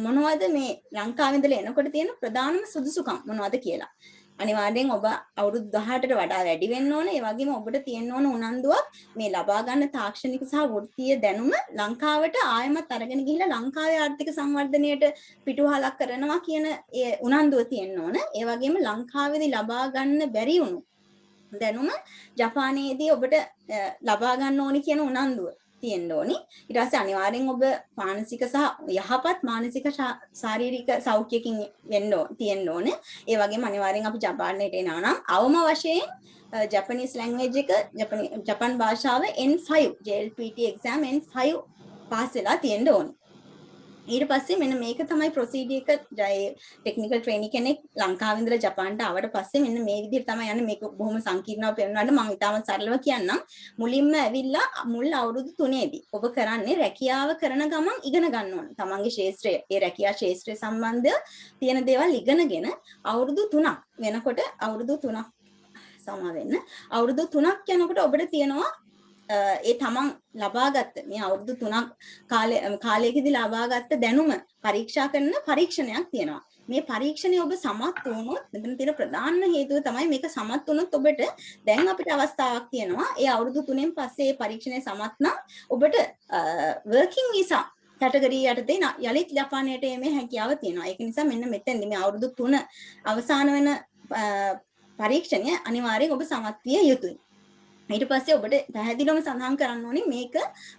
F: මොනවද මේ ලංකාවේ ඉඳලා එනකොට තියෙන ප්‍රධානම සුදුසුකම් මොනවද කියලා. අනිවාර්යෙන් ඔබ අවුරුදු 18ට වඩා වැඩි වෙන්න ඕන. ඒ වගේම ඔබට තියෙන්න ඕන උනන්දුවක් මේ ලබා ගන්න තාක්ෂණික සහ වෘත්තීය දැනුම ලංකාවට ආයමත් අරගෙන ගිහිල්ලා ලංකාවේ ආර්ථික සංවර්ධනයට පිටුවහලක් කරනවා කියන ඒ උනන්දුව තියෙන්න ඕන. ඒ වගේම ලංකාවේදී ලබා ගන්න බැරි වුණු දැනුම ජපානයේදී ඔබට ලබා ගන්න ඕනි කියන උනන්දුව තියෙන්න ඕනි. ඊට පස්සේ අනිවාර්යෙන් ඔබ මානසික සහ යහපත් මානසික ශාරීරික සෞඛ්‍යකින් තියෙන්න ඕනේ. ඒ වගේම අනිවාර්යෙන් අපි ජපානයට එනවා නම් අවම වශයෙන් ජපනීස් ලැන්ග්වේජ් එක ජපන් භාෂාව N5 JLPT exam N5 pass වෙලා තියෙන්න ඕනේ. ඊට පස්සේ මෙන්න මේක තමයි ප්‍රොසීඩියර් එක. ටෙක්නිකල් ට්‍රේනි කෙනෙක් ලංකාවේ ඉඳලා ජපානට ආවට පස්සේ මෙන්න මේ විදිහට තමයි යන්නේ. මේක බොහොම සංකීර්ණව පෙන්වන්නට මම ඉතාමත් සරලව කියන්නම්. මුලින්ම ඇවිල්ලා මුල් අවුරුදු 3ේදී ඔබ කරන්නේ රැකියාව කරන ගමන් ඉගෙන ගන්න ඕන. තමන්ගේ ශාස්ත්‍රය, ඒ රැකියා ශාස්ත්‍රය සම්බන්ධ තියෙන දේවල් ඉගෙනගෙන අවුරුදු 3ක් වෙනකොට අවුරුදු 3ක් සමා වෙන්න. අවුරුදු 3ක් යනකොට ඔබට තියෙනවා ඒ තමන් ලබාගත්ත මේ අවුරුදු 3ක් කාලයකදී ලබාගත්ත දැනුම පරීක්ෂා කරන පරීක්ෂණයක් තියෙනවා. මේ පරීක්ෂණය ඔබ සමත් වුණොත් මෙතන තියෙන ප්‍රධාන හේතුව තමයි මේක සමත් වුණොත් ඔබට දැන් අපිට අවස්ථාවක් තියෙනවා. ඒ අවුරුදු 3න් පස්සේ මේ පරීක්ෂණය සමත් නම් ඔබට working visa කැටගරි යටතේ යලිත් ජපානයට එීමේ හැකියාව තියෙනවා. ඒක නිසා මෙන්න මෙතෙන්දී මේ අවුරුදු 3 අවසන් වෙන පරීක්ෂණය අනිවාර්යයෙන් ඔබ සමත් විය යුතුයි. ඊට පස්සේ ඔබට පැහැදිලිවම සඳහන් කරන්න ඕනේ මේක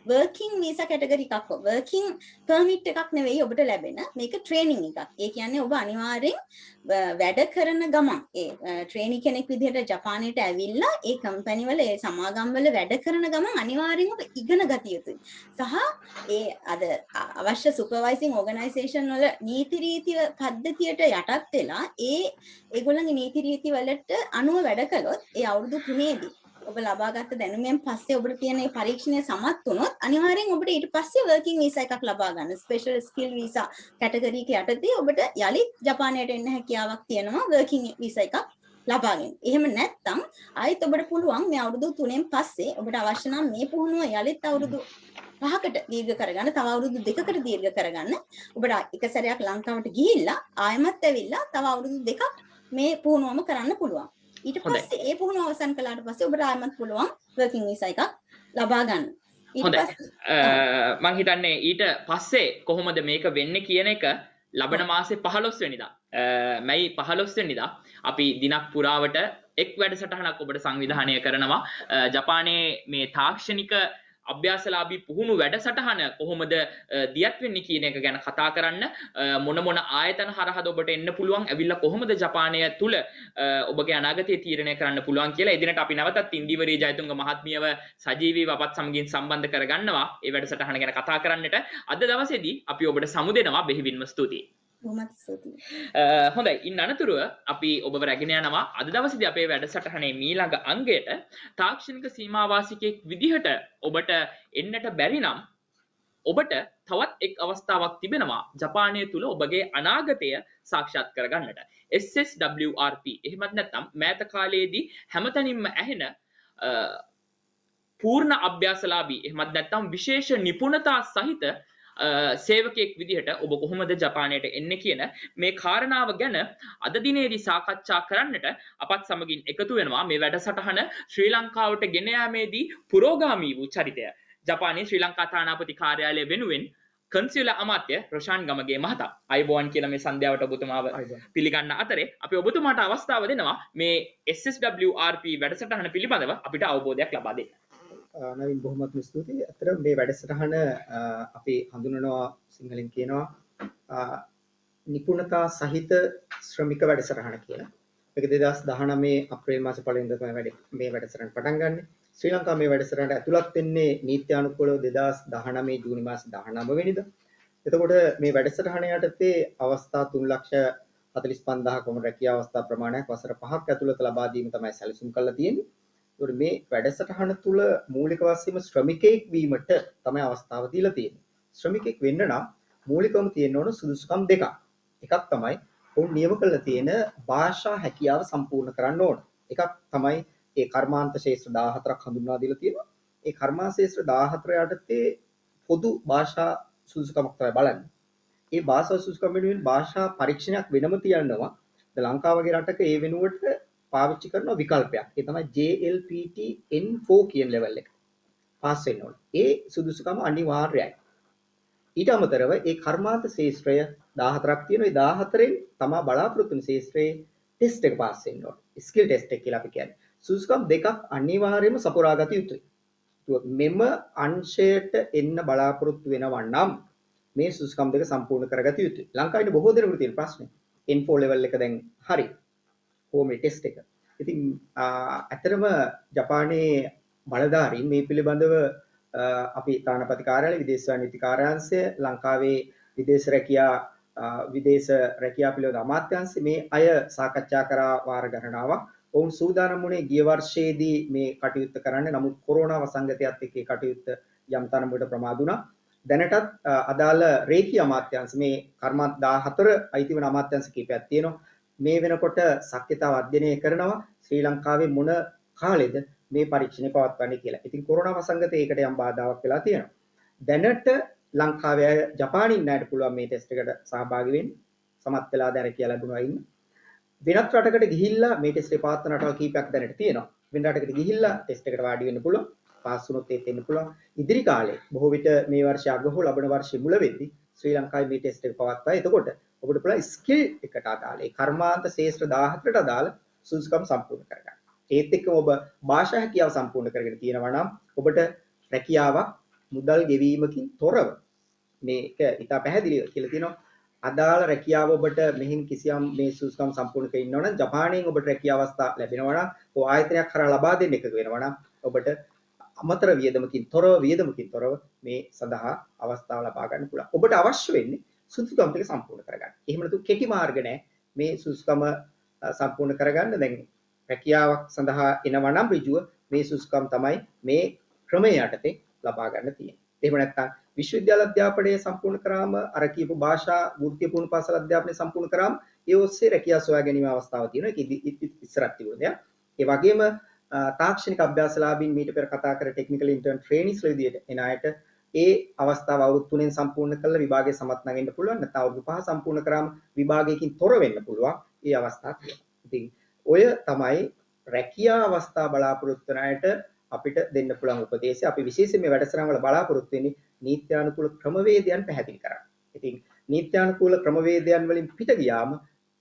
F: working visa category එකක්. working permit එකක් නෙවෙයි ඔබට ලැබෙන. මේක training එකක්. ඒ කියන්නේ ඔබ අනිවාර්යෙන් වැඩ කරන ගමන් ඒ ට්‍රේනි කෙනෙක් විදිහට ජපානයට ඇවිල්ලා ඒ කම්පැනි වල ඒ සමාගම් වල වැඩ කරන ගමන් අනිවාර්යෙන්ම ඔබ ඉගෙන ගත යුතුයි. සහ ඒ අද අවශ්‍ය සුපර්වයිසිං ඕගනයිසේෂන් වල නීති රීති පද්ධතියට යටත් වෙලා ඒගොල්ලන්ගේ නීති රීති වලට අනුව වැඩ කළොත් ඒ අවුරුදු 3ේදී ඔබ ලබාගත් දැනුමෙන් පස්සේ ඔබට තියෙන මේ පරීක්ෂණය සමත් වුණොත් අනිවාර්යෙන් ඔබට ඊට පස්සේ වර්කින් වීසා එකක් ලබා ගන්න ස්පෙෂල් ස්කිල් වීසා කැටගරි එක යටතේ ඔබට යලිත් ජපානයට එන්න හැකියාවක් තියෙනවා වර්කින් වීසා එකක් ලබා ගන්න. එහෙම නැත්නම් ආයෙත් ඔබට පුළුවන් මේ අවුරුදු 3න් පස්සේ ඔබට අවශ්‍ය නම් මේ පුහුණුව යලිත් අවුරුදු 5කට දීර්ඝ කරගන්න, තව අවුරුදු 2කට දීර්ඝ කරගන්න. ඔබට එක සැරයක් ලංකාවට ගිහිල්ලා ආයෙමත් ඇවිල්ලා තව අවුරුදු 2ක් මේ පුහුණුවම කරන්න පුළුවන්. ඊට පස්සේ ඒ පුහුණුව අවසන් කළාට පස්සේ ඔබට ආයෙමත් පුළුවන් වර්කින් වීසා එකක් ලබා ගන්න.
A: හොඳයි. මම හිතන්නේ ඊට පස්සේ කොහොමද මේක වෙන්නේ කියන එක ලබන මාසේ 15 වෙනිදා මැයි 15 වෙනිදා අපි දිනක් පුරාවට එක් වැඩසටහනක් ඔබට සංවිධානය කරනවා. ජපානයේ මේ තාක්ෂණික අභ්‍යාසලාභී පුහුණු වැඩසටහන කොහොමද දියත් වෙන්නේ කියන එක ගැන කතා කරන්න මොන ආයතන හරහාද ඔබට එන්න පුළුවන්, ඇවිල්ලා කොහොමද ජපානය තුල ඔබගේ අනාගතය තීරණය කරන්න පුළුවන් කියලා එදිනට අපි නැවතත් ඉන්දිවරී ජයතුංග මහත්මියව සජීවීව අපත් සමගින් සම්බන්ධ කරගන්නවා ඒ වැඩසටහන ගැන කතා කරන්නට. අද දවසේදී අපි ඔබට සමු දෙනවා. බෙහෙවින්ම ස්තුතියි.
F: බොහොමත් ස්තුතියි.
A: හොඳයි, ඉන් අනතුරුව අපි ඔබව රැගෙන යනවා අද දවසේදී අපේ වැඩසටහනේ මීළඟ අංගයට තාක්ෂණික සීමාවාසිකයෙක් විදිහට ඔබට එන්නට බැරි නම් ඔබට තවත් එක් අවස්ථාවක් තිබෙනවා ජපානය තුල ඔබගේ අනාගතය සාක්ෂාත් කරගන්නට. SSWRP එහෙමත් නැත්නම් මෑත කාලයේදී හැමතැනින්ම ඇහෙන පූර්ණ අභ්‍යාසලාභී එහෙමත් නැත්නම් විශේෂ නිපුණතා සහිත සේවකයෙක් විදිහට ඔබ කොහොමද ජපානයට එන්නේ කියන මේ කාරණාව ගැන අද දිනේදී සාකච්ඡා කරන්නට අපත් සමගින් එකතු වෙනවා මේ වැඩසටහන ශ්‍රී ලංකාවට ගෙන යාමේදී පුරෝගාමී වූ චරිතය ජපානයේ ශ්‍රී ලංකා තානාපති කාර්යාලය වෙනුවෙන් කන්සියුලර් අමාත්‍ය රොෂාන් ගමගේ මහතා. අයබෝවන් කියලා මේ සන්ධ්‍යාවට ඔබතුමාව පිළිගන්න අතරේ අපි ඔබතුමාට අවස්ථාව දෙනවා මේ SSWRP වැඩසටහන පිළිබඳව අපිට අවබෝධයක් ලබා දෙන්න.
G: නවීන් බොහොමත්ම ස්තුතියි. අතට මේ වැඩසටහන අපි හඳුනනවා සිංහලෙන් කියනවා නිපුණතා සහිත ශ්‍රමික වැඩසටහන කියලා. මේක 2019 අප්‍රේල් මාසේ පළවෙනිදා තමයි මේ වැඩසටහන පටන් ගන්නෙ. ශ්‍රී ලංකාව මේ වැඩසටහනට ඇතුළත් වෙන්නේ නීත්‍යානුකූලව 2019 ජූනි මාසේ 19 වෙනිදා. එතකොට මේ වැඩසටහන යටතේ අවස්ථා 3,45,000 කොම රැකියා අවස්ථා ප්‍රමාණයක් වසර 5ක් ඇතුළත ලබා දීම තමයි සැලසුම් කරලා තියෙන්නේ. ඒකට මේ වැඩසටහන තුල මූලික වශයෙන්ම ශ්‍රමිකයෙක් වීමට තමයි අවස්ථාව දීලා තියෙන්නේ. ශ්‍රමිකයෙක් වෙන්න නම් මූලිකවම තියෙන්න ඕන සුදුසුකම් දෙකක්. එකක් තමයි ඔවුන් නියම කරලා තියෙන භාෂා හැකියාව සම්පූර්ණ කරන්න ඕන. එකක් තමයි ඒ කර්මාන්ත ශේෂ්ත්‍ර 14ක් හඳුන්වා දීලා තියෙනවා. ඒ කර්මාන්ත ශේෂ්ත්‍ර 14 යටතේ පොදු භාෂා සුදුසුකමක් තමයි බලන්නේ. ඒ භාෂා සුදුසුකම් වෙනුවෙන් භාෂා පරීක්ෂණයක් වෙනම තියනවා. ලංකාව වගේ රටක ඒ වෙනුවට පාවිච්චි කරන විකල්පයක්. ඒ තමයි JLPT N4 කියන ලෙවල් එක. පාස් වෙන්න ඕනේ. ඒ සුදුසුකම අනිවාර්යයි. ඊට අමතරව ඒ කර්මාන්ත ශේෂ්ත්‍රය 14ක් තියෙනවා. ඒ 14න් තමා බලාපොරොත්තු වෙන ශේෂ්ත්‍රයේ ටෙස්ට් එක පාස් වෙන්න ඕනේ. ස්කිල් ටෙස්ට් එක කියලා අපි කියන්නේ. සුදුසුකම් දෙකක් අනිවාර්යයෙන්ම සපුරා ගත යුතුයි. මෙම අංශයට එන්න බලාපොරොත්තු වෙනවා නම් මේ සුදුසුකම් දෙක සම්පූර්ණ කරගත යුතුයි. ලංකාවේ බොහෝ දෙනෙකුට තියෙන ප්‍රශ්නේ N4 ලෙවල් එක දැන් හරි. කොහොම ටෙස්ට් එක. ඉතින් ඇත්තටම ජපානයේ බලධාරීන් මේ පිළිබඳව අපි තානාපති කාර්යාලය, විදේශ නීති කාර්යාංශය, ලංකාවේ විදේශ රැකියා පිළිබඳ අමාත්‍යාංශය මේ අය සාකච්ඡා කරා වාර ගණනාවක්. ඔවුන් සූදානම් වුණේ ගිය වර්ෂයේදී මේ කටයුත්ත කරන්න. නමුත් කොරෝනා වසංගතයත් එක්ක ඒ කටයුත්ත යම් තරමකට ප්‍රමාද වුණා. දැනටත් අදාළ රේඛීය අමාත්‍යාංශ මේ කර්මාන්ත 14 අයිති වෙන අමාත්‍යාංශ කීපයක් තියෙනවා. මේ වෙනකොට ශක්්‍යතාව අධ්‍යයනය කරනවා ශ්‍රී ලංකාවේ මොන කාලෙද මේ පරීක්ෂණය පවත්වන්නේ කියලා. ඉතින් කොරෝනා වසංගතය ඒකට යම් බාධාවක් වෙලා තියෙනවා. දැනට ලංකාවේ අය ජපානින් ණයට පුළුවන් මේ ටෙස්ට් එකට සහභාගී වෙන්න. සමත් වෙලා දැන කියලා ලැබුණා ඉන්න. වෙනත් රටකට ගිහිල්ලා මේ ටෙස්ට් එක පවත්වන රටවල් කීපයක් දැනට තියෙනවා. වෙන රටකට ගිහිල්ලා ටෙස්ට් එකට වාඩි වෙන්න පුළුවන්. පාස් වුණොත් ඒත් එන්න පුළුවන්. ඉදිරි කාලේ බොහෝ විට මේ වර්ෂය අග හෝ ලබන වර්ෂයේ මුල වෙද්දී ශ්‍රී ලංකාවේ මේ ටෙස්ට් එක පවත්වයි. එතකොට ඔබට පුළුවන් ස්කිල් එකට අදාළ ඒ කර්මාන්ත ශේෂ්ත්‍ර 14ට අදාළ සුදුසුකම් සම්පූර්ණ කරගන්න. ඒත් එක්කම ඔබ භාෂා හැකියාව සම්පූර්ණ කරගෙන තියෙනවා නම් ඔබට රැකියාවක් මුදල් ගෙවීමකින් තොරව මේක ඉතා පැහැදිලිව කියලා තියෙනවා. අදාළ රැකියාව ඔබට මෙහින් කිසියම් මේ සුසුකම් සම්පූර්ණ කරගෙන ඉන්නවා නම් ජපානයෙන් ඔබට රැකියාව අවස්ථා ලැබෙනවා නම් ඔය ආයතනයක් කරා ලබා දෙන්න එකතු වෙනවා නම් ඔබට අමතර වියදමකින් තොරව මේ සඳහා අවස්ථාව ලබා ගන්න පුළුවන්. ඔබට අවශ්‍ය වෙන්නේ සුසුකම් ටික සම්පූර්ණ කරගන්න. එහෙම නැතු කෙටි මාර්ග නැහැ. මේ සුසුකම සම්පූර්ණ කරගන්න දැන් රැකියාවක් සඳහා එනවා නම් ඍජුව මේ සුසුකම් තමයි මේ ක්‍රමය යටතේ ලබා ගන්න තියෙන්නේ. එහෙම නැත්නම් විශ්වවිද්‍යාල අධ්‍යාපනය සම්පූර්ණ කරාම අර කියපු භාෂා වෘත්තීය පාසල් අධ්‍යාපනය සම්පූර්ණ කරාම ඒ ඔස්සේ රැකියාව සොයා ගැනීම අවස්ථාවක් තියෙනවා. ඒක ඉස්සරහට තිබුණ දෙයක්. ඒ වගේම තාක්ෂණික අභ්‍යාසලාභීන් මීට පෙර කතා කර ටෙක්නිකල් ඉන්ටර්න් ට්‍රේනිස්ලා විදියට එන අයට ඒ අවස්ථාව අවුරුදු 3ෙන් සම්පූර්ණ කරලා විභාගයේ සමත් වෙන්න පුළුවන්. නැත්නම් අවුරුදු 5 සම්පූර්ණ කරාම විභාගයකින් තොර වෙන්න පුළුවන්. ඒ අවස්ථාව තියෙනවා. ඉතින් ඔය තමයි රැකියා අවස්ථා බලාපොරොත්තු වන අයට අපිට දෙන්න පුළුවන් උපදේශය. අපි විශේෂයෙන් මේ වැඩසටහන වල බලාපොරොත්තු වෙන්නේ නීත්‍යානුකූල ක්‍රමවේදයන් පැහැදිලි කරන්න. ඉතින් නීත්‍යානුකූල ක්‍රමවේදයන් වලින් පිට ගියාම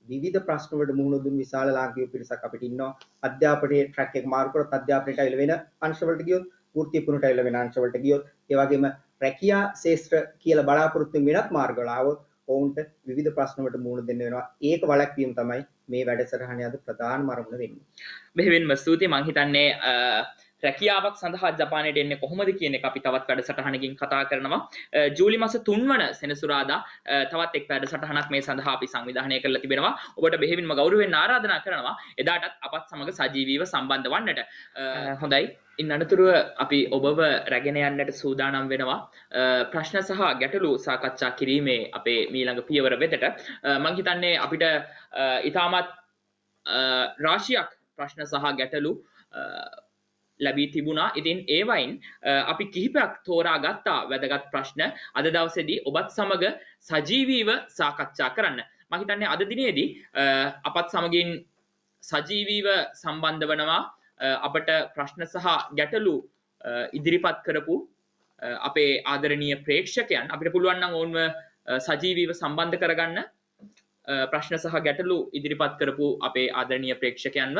G: විවිධ ප්‍රශ්න වලට මුහුණ දුන් විශාල ලාංකික පිරිසක් අපිට ඉන්නවා. අධ්‍යාපනයේ ට්‍රැක් එක මාරු කරොත් අධ්‍යාපනයට අවිල වෙන අංශ වලට ගියොත්, වෘත්තීය පුහුණුවට අවිල වෙන අංශ වලට ගියොත්, ඒ වගේම රැකියා ශාස්ත්‍ර කියලා බලාපොරොත්තු වෙන වෙනත් මාර්ගවල ආවොත් ඔවුන්ට විවිධ ප්‍රශ්න වලට මුහුණ දෙන්න වෙනවා. ඒක වළක්වීම තමයි මේ වැඩසටහනේ අද ප්‍රධානම අරමුණ වෙන්නේ.
A: බෙහෙවින්ම ස්තුතියි. මම හිතන්නේ රැකියාවක් සඳහා ජපානයට එන්නේ කොහොමද කියන එක අපි තවත් වැඩසටහනකින් කතා කරනවා. ජූලි මාස 3 වන සෙනසුරාදා තවත් එක් වැඩසටහනක් මේ සඳහා අපි සංවිධානය කරලා තිබෙනවා. ඔබට බෙහෙවින්ම ගෞරවයෙන් ආරාධනා කරනවා එදාටත් අපත් සමග සජීවීව සම්බන්ධ වන්නට. හොඳයි. ඉන් අනතුරුව අපි ඔබව රැගෙන යන්නට සූදානම් වෙනවා ප්‍රශ්න සහ ගැටලු සාකච්ඡා කිරීමේ අපේ මීළඟ පියවර වෙතට. මම හිතන්නේ අපිට ඊටමත් රාශියක් ප්‍රශ්න සහ ගැටලු ලැබී තිබුණා. ඉතින් ඒ වයින් අපි කිහිපයක් තෝරා ගත්තා වැදගත් ප්‍රශ්න අද දවසේදී ඔබත් සමග සජීවීව සාකච්ඡා කරන්න. මම හිතන්නේ අද දිනේදී අපත් සමගින් සජීවීව සම්බන්ධ වෙනවා අපට ප්‍රශ්න සහ ගැටලු ඉදිරිපත් කරපු අපේ ආදරණීය ප්‍රේක්ෂකයන්. අපිට පුළුවන් නම් ඔවුන්ව සජීවීව සම්බන්ධ කරගන්න ප්‍රශ්න සහ ගැටලු ඉදිරිපත් කරපු අපේ ආදරණීය ප්‍රේක්ෂකයන්ව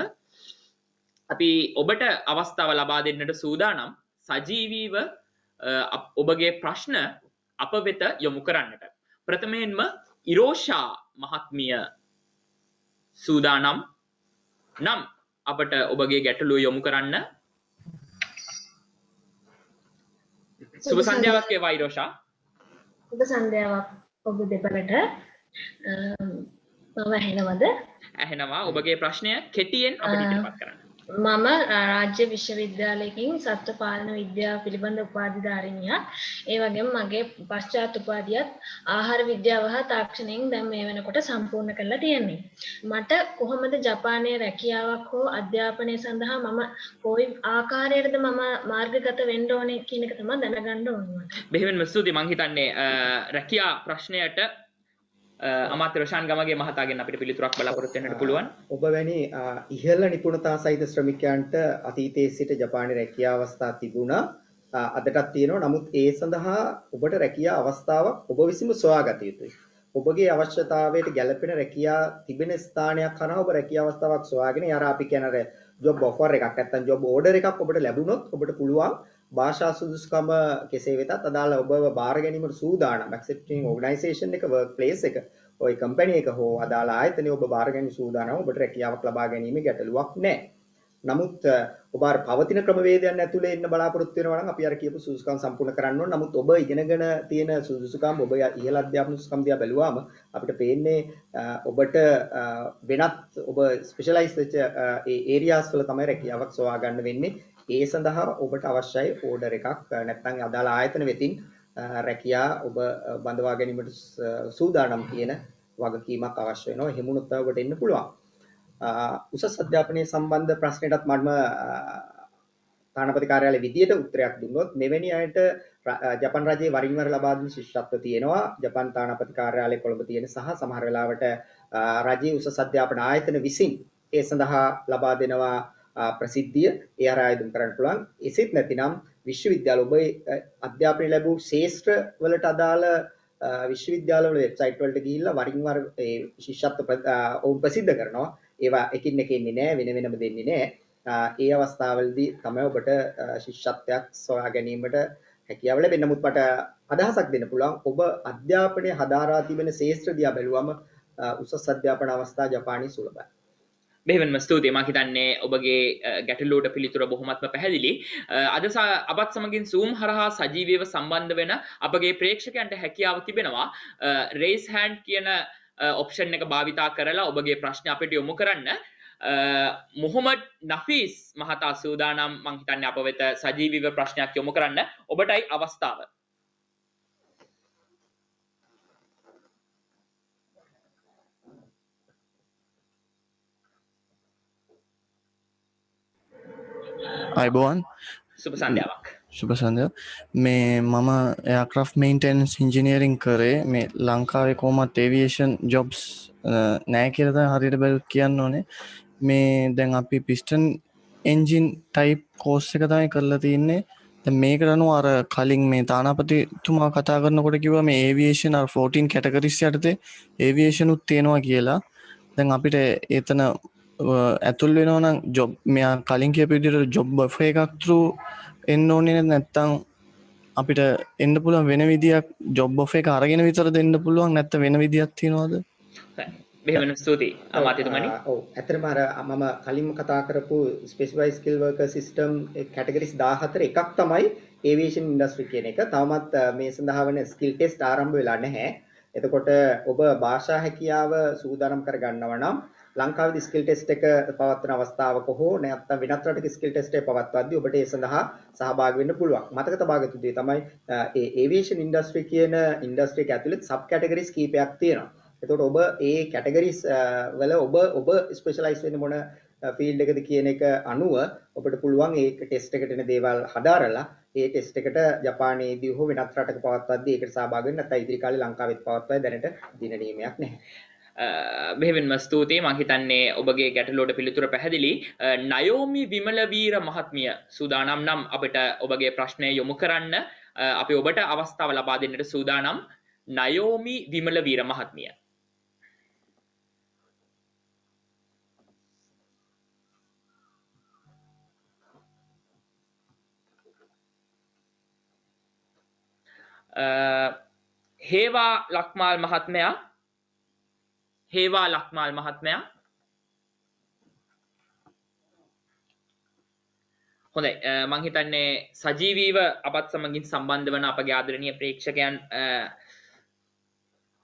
A: අපි ඔබට අවස්ථාව ලබා දෙන්නට සූදානම් සජීවීව ඔබගේ ප්‍රශ්න අප වෙත යොමු කරන්නට. ප්‍රථමයෙන්ම ඉරෝෂා මහත්මිය සූදානම් නම් අපට ඔබගේ ගැටලුව යොමු කරන්න. සුබ සන්ධ්‍යාවක් වේවා ඉරෝෂා.
H: සුබ සන්ධ්‍යාවක් ඔබ දෙපළට. මම ඇහෙනවද?
A: ඇහෙනවා. ඔබගේ ප්‍රශ්නය කෙටියෙන් අපිට ඉදිරිපත් කරන්න.
H: මම රාජ්‍ය විශ්වවිද්‍යාලයකින් සත්ත්ව පාලන විද්‍යාව පිළිබඳ උපාධිධාරිනියක්. ඒ වගේම මගේ පශ්චාත් උපාධියත් ආහාර විද්‍යාව හා තාක්ෂණයෙන් දැන් මේ වෙනකොට සම්පූර්ණ කරලා තියෙන්නේ. මට කොහොමද ජපානයේ රැකියාවක් හෝ අධ්‍යාපනය සඳහා මම කොයි ආකාරයකටද මම මාර්ගගත වෙන්න ඕනේ කියන එක තමයි දැනගන්න ඕනේ.
A: බෙහෙවින්ම ස්තුතියි. මම හිතන්නේ රැකියා ප්‍රශ්නයට අමාත්‍ය රොෂාන් ගමගේ මහතාගෙන් අපිට පිළිතුරක් බලාපොරොත්තු වෙන්නට පුළුවන්.
G: ඔබ වැනි ඉහළ නිපුණතා සහිත ශ්‍රමිකයන්ට අතීතයේ සිට ජපානයේ රැකියා අවස්ථා තිබුණා. අදටත් තියෙනවා. නමුත් ඒ සඳහා ඔබට රැකියා අවස්ථාවක් ඔබ විසින්ම සොයාගත යුතුයි. ඔබගේ අවශ්‍යතාවයට ගැළපෙන රැකියා තිබෙන ස්ථානයක් කරා ඔබ රැකියා අවස්ථාවක් සොයාගෙන යාර අපි කියන අර ජොබ් ඔෆර් එකක් නැත්නම් ජොබ් ඕඩර් එකක් ඔබට ලැබුණොත් ඔබට පුළුවන් භාෂා සුදුසුකම කෙසේ වෙතත් අදාළ ඔබව බාර ගැනීමට සූදානම් accepting organisation එක work place එක ඔය කම්පැනි එක හෝ අදාළ ආයතනයේ ඔබ බාර ගැනීම සූදානම් ඔබට රැකියාවක් ලබා ගැනීමේ ගැටලුවක් නැහැ. නමුත් ඔබ අර පවතින ක්‍රමවේදයන් ඇතුලේ ඉන්න බලාපොරොත්තු වෙනවා නම් අපි අර කියපු සුදුසුකම් සම්පූර්ණ කරන්න ඕන. නමුත් ඔබ ඉගෙනගෙන තියෙන සුදුසුකම් ඔබ ඉහළ අධ්‍යාපන සුදුසුකම් දිහා බැලුවාම අපිට පේන්නේ ඔබට වෙනත් ඔබ ස්පෙෂලායිස් වෙච්ච ඒ ඒරියාස් වල තමයි රැකියාවක් සොයා ගන්න වෙන්නේ. ඒ සඳහා ඔබට අවශ්‍යයි ඕඩර් එකක් නැත්නම් අදාළ ආයතන වෙතින් රැකියා ඔබ බඳවා ගැනීමට සූදානම් කියන වගකීමක් අවශ්‍ය වෙනවා. එහෙම වුණොත් ඔබට එන්න පුළුවන්. උසස් අධ්‍යාපනයේ සම්බන්ධ ප්‍රශ්නයටත් මම තානාපති කාර්යාලයේ විදියට උත්තරයක් දුන්නොත් මෙවැනි අයට ජපාන් රජයේ වරින් වර ලබා දෙන ශිෂ්‍යත්ව තියෙනවා. ජපාන් තානාපති කාර්යාලය කොළඹ තියෙන සහ සමහර වෙලාවට රජයේ උසස් අධ්‍යාපන ආයතන විසින් ඒ සඳහා ලබා දෙනවා ප්‍රසිද්ධිය. ඒ අර ආයෝජනය කරන්න පුළුවන්. එසේත් නැතිනම් විශ්වවිද්‍යාල ඔබ අධ්‍යාපනය ලැබූ ශාස්ත්‍ර වලට අදාළ විශ්වවිද්‍යාලවල වෙබ්සයිට් වලට ගිහිල්ලා වරින් වර ඒ ශිෂ්‍යත්ව ඔවුන් ප්‍රසිද්ධ කරනවා. ඒවා එකින් එක එන්නේ නැහැ, වෙන වෙනම දෙන්නේ නැහැ. ඒ අවස්ථාවලදී තමයි ඔබට ශිෂ්‍යත්වයක් සොයා ගැනීමට හැකියාව ලැබෙන්නේ. නමුත් මට අදහසක් දෙන්න පුළුවන් ඔබ අධ්‍යාපනයේ හදාරා තිබෙන ශාස්ත්‍ර දිහා බැලුවම උසස් අධ්‍යාපන අවස්ථා ජපානයේ සුලභයි.
A: බෙහෙවින්ම ස්තුතියි. මම හිතන්නේ ඔබගේ ගැටලුවට පිළිතුර බොහොමත්ම පැහැදිලි. අද අපත් සමගින් Zoom හරහා සජීවීව සම්බන්ධ වෙන අපගේ ප්‍රේක්ෂකයන්ට හැකියාව තිබෙනවා raise hand කියන ඔප්ෂන් එක භාවිතා කරලා ඔබගේ ප්‍රශ්න අපිට යොමු කරන්න. මොහොමඩ් නෆීස් මහතා සූදානම් මං හිතන්නේ අප වෙත සජීවීව ප්‍රශ්නයක් යොමු කරන්න. ඔබටයි අවස්ථාව.
I: අයිබෝවන්
A: සුබ සන්ධ්‍යාවක්.
I: සුබ සන්ධ්‍යාවක්. මේ මම එයාක්‍රාෆ්ට් මේන්ටෙනන්ස් ඉන්ජිනියරින් කරේ මේ ලංකාවේ කොහොමත් ඒවියේෂන් ජොබ්ස් නැහැ කියලා තමයි හරියට බැලුවොත් කියන්න ඕනේ. මේ දැන් අපි පිස්ටන් එන්ජින් ටයිප් කෝස් එක තමයි කරලා තින්නේ. දැන් මේකට අනුව අර කලින් මේ තානාපතිතුමා කතා කරනකොට කිව්වා මේ ඒවියේෂන් අර 14 කැටගරිස් යටතේ ඒවියේෂන් උත් තියෙනවා කියලා. දැන් අපිට එතන ඇතුල් වෙනවා නම් ජොබ් මෙයා කලින් කියපු විදිහට ජොබ් ඔෆර් එකක් through එන්න ඕනේ නැත්නම් අපිට එන්න පුළුවන් වෙන විදියක් ජොබ් ඔෆර් එක අරගෙන විතර දෙන්න පුළුවන් නැත්නම් වෙන විදියක් තියනවද?
A: බෙහෙවින් ස්තුතියි අමාත්‍යතුමනි.
G: ඔව් ඇත්තටම අර මම කලින්ම කතා කරපු ස්පෙસિෆයිඩ් ස්කිල් වර්කර් සිස්ටම් කැටගරිස් 14 එකක් තමයි ඒවියේෂන් ඉන්ඩස්ට්‍රි කියන එක. තවමත් මේ සඳහා වෙන ස්කිල් ටෙස්ට් ආරම්භ වෙලා නැහැ. එතකොට ඔබ භාෂා හැකියාව සූදානම් කර ගන්නවා නම් ලංකාවේ ස්කිල් ටෙස්ට් එක පවත්වන අවස්ථාවක හෝ නැත්නම් වෙනත් රටක ස්කිල් ටෙස්ට් එක පවත්වද්දී ඔබට ඒ සඳහා සහභාගී වෙන්න පුළුවන්. මතක තබා ගත යුතු දේ තමයි ඒ ඒවියේෂන් ඉන්ඩස්ට්‍රි කියන ඉන්ඩස්ට්‍රි එක ඇතුළේ සබ් කැටගරිස් කීපයක් තියෙනවා. එතකොට ඔබ ඒ කැටගරිස් වල ඔබ ස්පෙෂලායිස් වෙන්නේ මොන ෆීල්ඩ් එකද කියන එක අනුව ඔබට පුළුවන් ඒ ටෙස්ට් එකට එන දේවල් හදාරලා ඒ ටෙස්ට් එකට ජපානයේදී හෝ වෙනත් රටක පවත්වද්දී ඒකට සහභාගී වෙන්න නැත්නම් ඉදිරි කාලේ ලංකාවෙත් පවත්වයි දැනට දින නියමයක් නැහැ.
A: බෙහෙවින්ම ස්තුතියි. මම හිතන්නේ ඔබගේ ගැටලුවට පිළිතුර පැහැදිලි. නයෝමි විමලවීර මහත්මිය සූදානම් නම් අපිට ඔබගේ ප්‍රශ්නය යොමු කරන්න අපි ඔබට අවස්ථාව ලබා දෙන්නට සූදානම්. නයෝමි විමලවීර මහත්මිය. හේවා ලක්මාල් මහත්මයා හේවා ලක්මාල් මහත්මයා හොඳයි මං හිතන්නේ සජීවීව අපත් සමගින් සම්බන්ධ වන අපගේ ආදරණීය ප්‍රේක්ෂකයන්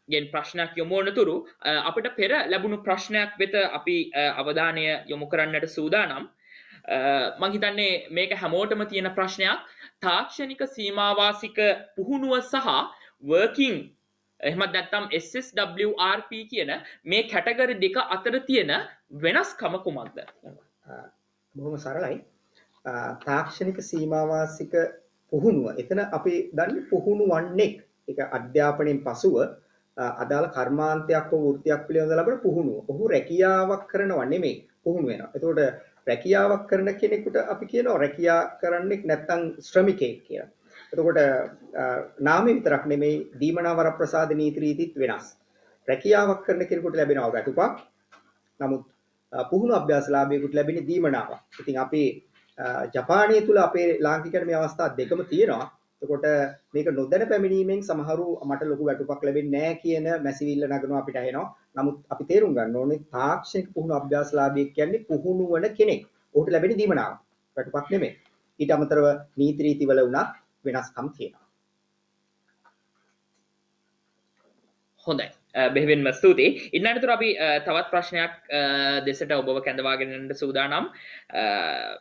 A: ගෙන් ප්‍රශ්නයක් යොමු වනතුරු අපිට පෙර ලැබුණු ප්‍රශ්නයක් වෙත අපි අවධානය යොමු කරන්නට සූදානම්. මං හිතන්නේ මේක හැමෝටම තියෙන ප්‍රශ්නයක්. තාක්ෂණික සීමාවාසික පුහුණුව සහ working එහෙමත් නැත්නම් SSWRP කියන මේ කැටගරි දෙක අතර තියෙන වෙනස්කම කුමක්ද?
G: බොහොම සරලයි. තාක්ෂණික සීමාවාසික පුහුණුව. එතන අපි දන්නේ පුහුණුවන්නෙක්. ඒක අධ්‍යාපනයෙන් පසුව අදාළ කර්මාන්තයක් හෝ වෘත්තියක් පිළිබඳව ලබන පුහුණුව. ඔහු රැකියාවක් කරනව නෙමෙයි පුහුණු වෙනවා. එතකොට රැකියාවක් කරන කෙනෙකුට අපි කියනවා රැකියා කරන්නෙක් නැත්නම් ශ්‍රමිකයෙක් කියලා. එතකොට නාමය විතරක් නෙමෙයි දීමනා වරප්‍රසාද නීති රීතිත් වෙනස්. රැකියාවක් කරන කෙනෙකුට ලැබෙනවා වැටුපක්. නමුත් පුහුණු අභ්‍යාසලාභියෙකුට ලැබෙන දීමනාවක්. ඉතින් අපි ජපානයේ තුල අපේ ලාංකිකයන්ට මේ අවස්ථා දෙකම තියෙනවා. එතකොට මේක නොදැන පැමිණීමෙන් සමහරු මට ලොකු වැටුපක් ලැබෙන්නේ නැහැ කියන මැසිවිල්ල නගනවා අපිට ඇහෙනවා. නමුත් අපි තේරුම් ගන්න ඕනේ තාක්ෂණික පුහුණු අභ්‍යාසලාභියෙක් කියන්නේ පුහුණු වන කෙනෙක්. ඔහුට ලැබෙන දීමනාව. වැටුපක් නෙමෙයි. ඊට අමතරව නීති රීතිවල උනත් වෙනස්කම් තියෙනවා.
A: හොඳයි. බෙහෙවින්ම ස්තුතියි. ඉන්නතර අපි තවත් ප්‍රශ්නයක් දෙසට ඔබව කැඳවාගෙන යන්න සූදානම්.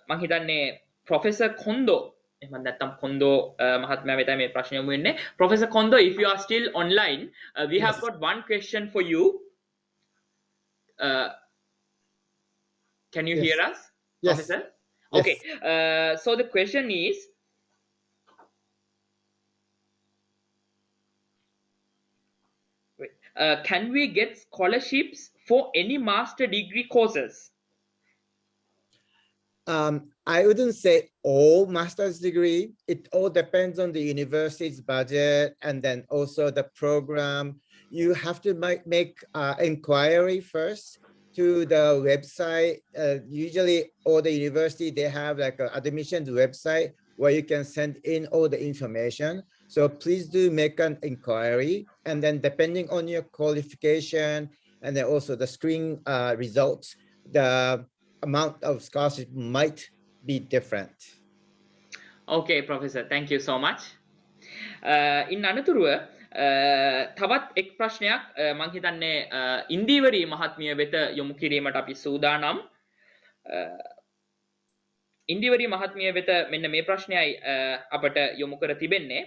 A: මම හිතන්නේ ප්‍රොෆෙසර් කොන්දෝ එහෙම නැත්නම් කොන්දෝ මහත්මයා වෙතයි මේ ප්‍රශ්නය යොමු වෙන්නේ. Professor Kondo, if you are still online, we have got one question for you. Can you hear us?
E: Yes.
A: Professor? Okay. So the question is, can we get scholarships for any master degree courses?
E: I wouldn't say all master's degree. It all depends on the university's budget and then also the program. You have to make inquiry first to the website. Usually all the university, they have like an admissions website where you can send in all the information. So please do make an inquiry. And then depending on your qualification and then also the screen results, the amount of scholarship might be different.
A: Okay, Professor. Thank you so much. ඉන් අනතුරුව තවත් එක් ප්‍රශ්නයක් මම හිතන්නේ ඉන්දීවරී මහත්මිය වෙත යොමු කිරීමට අපි සූදානම්. ඉන්දීවරී මහත්මිය වෙත මෙන්න මේ ප්‍රශ්නයයි අපට යොමු කර තිබෙන්නේ.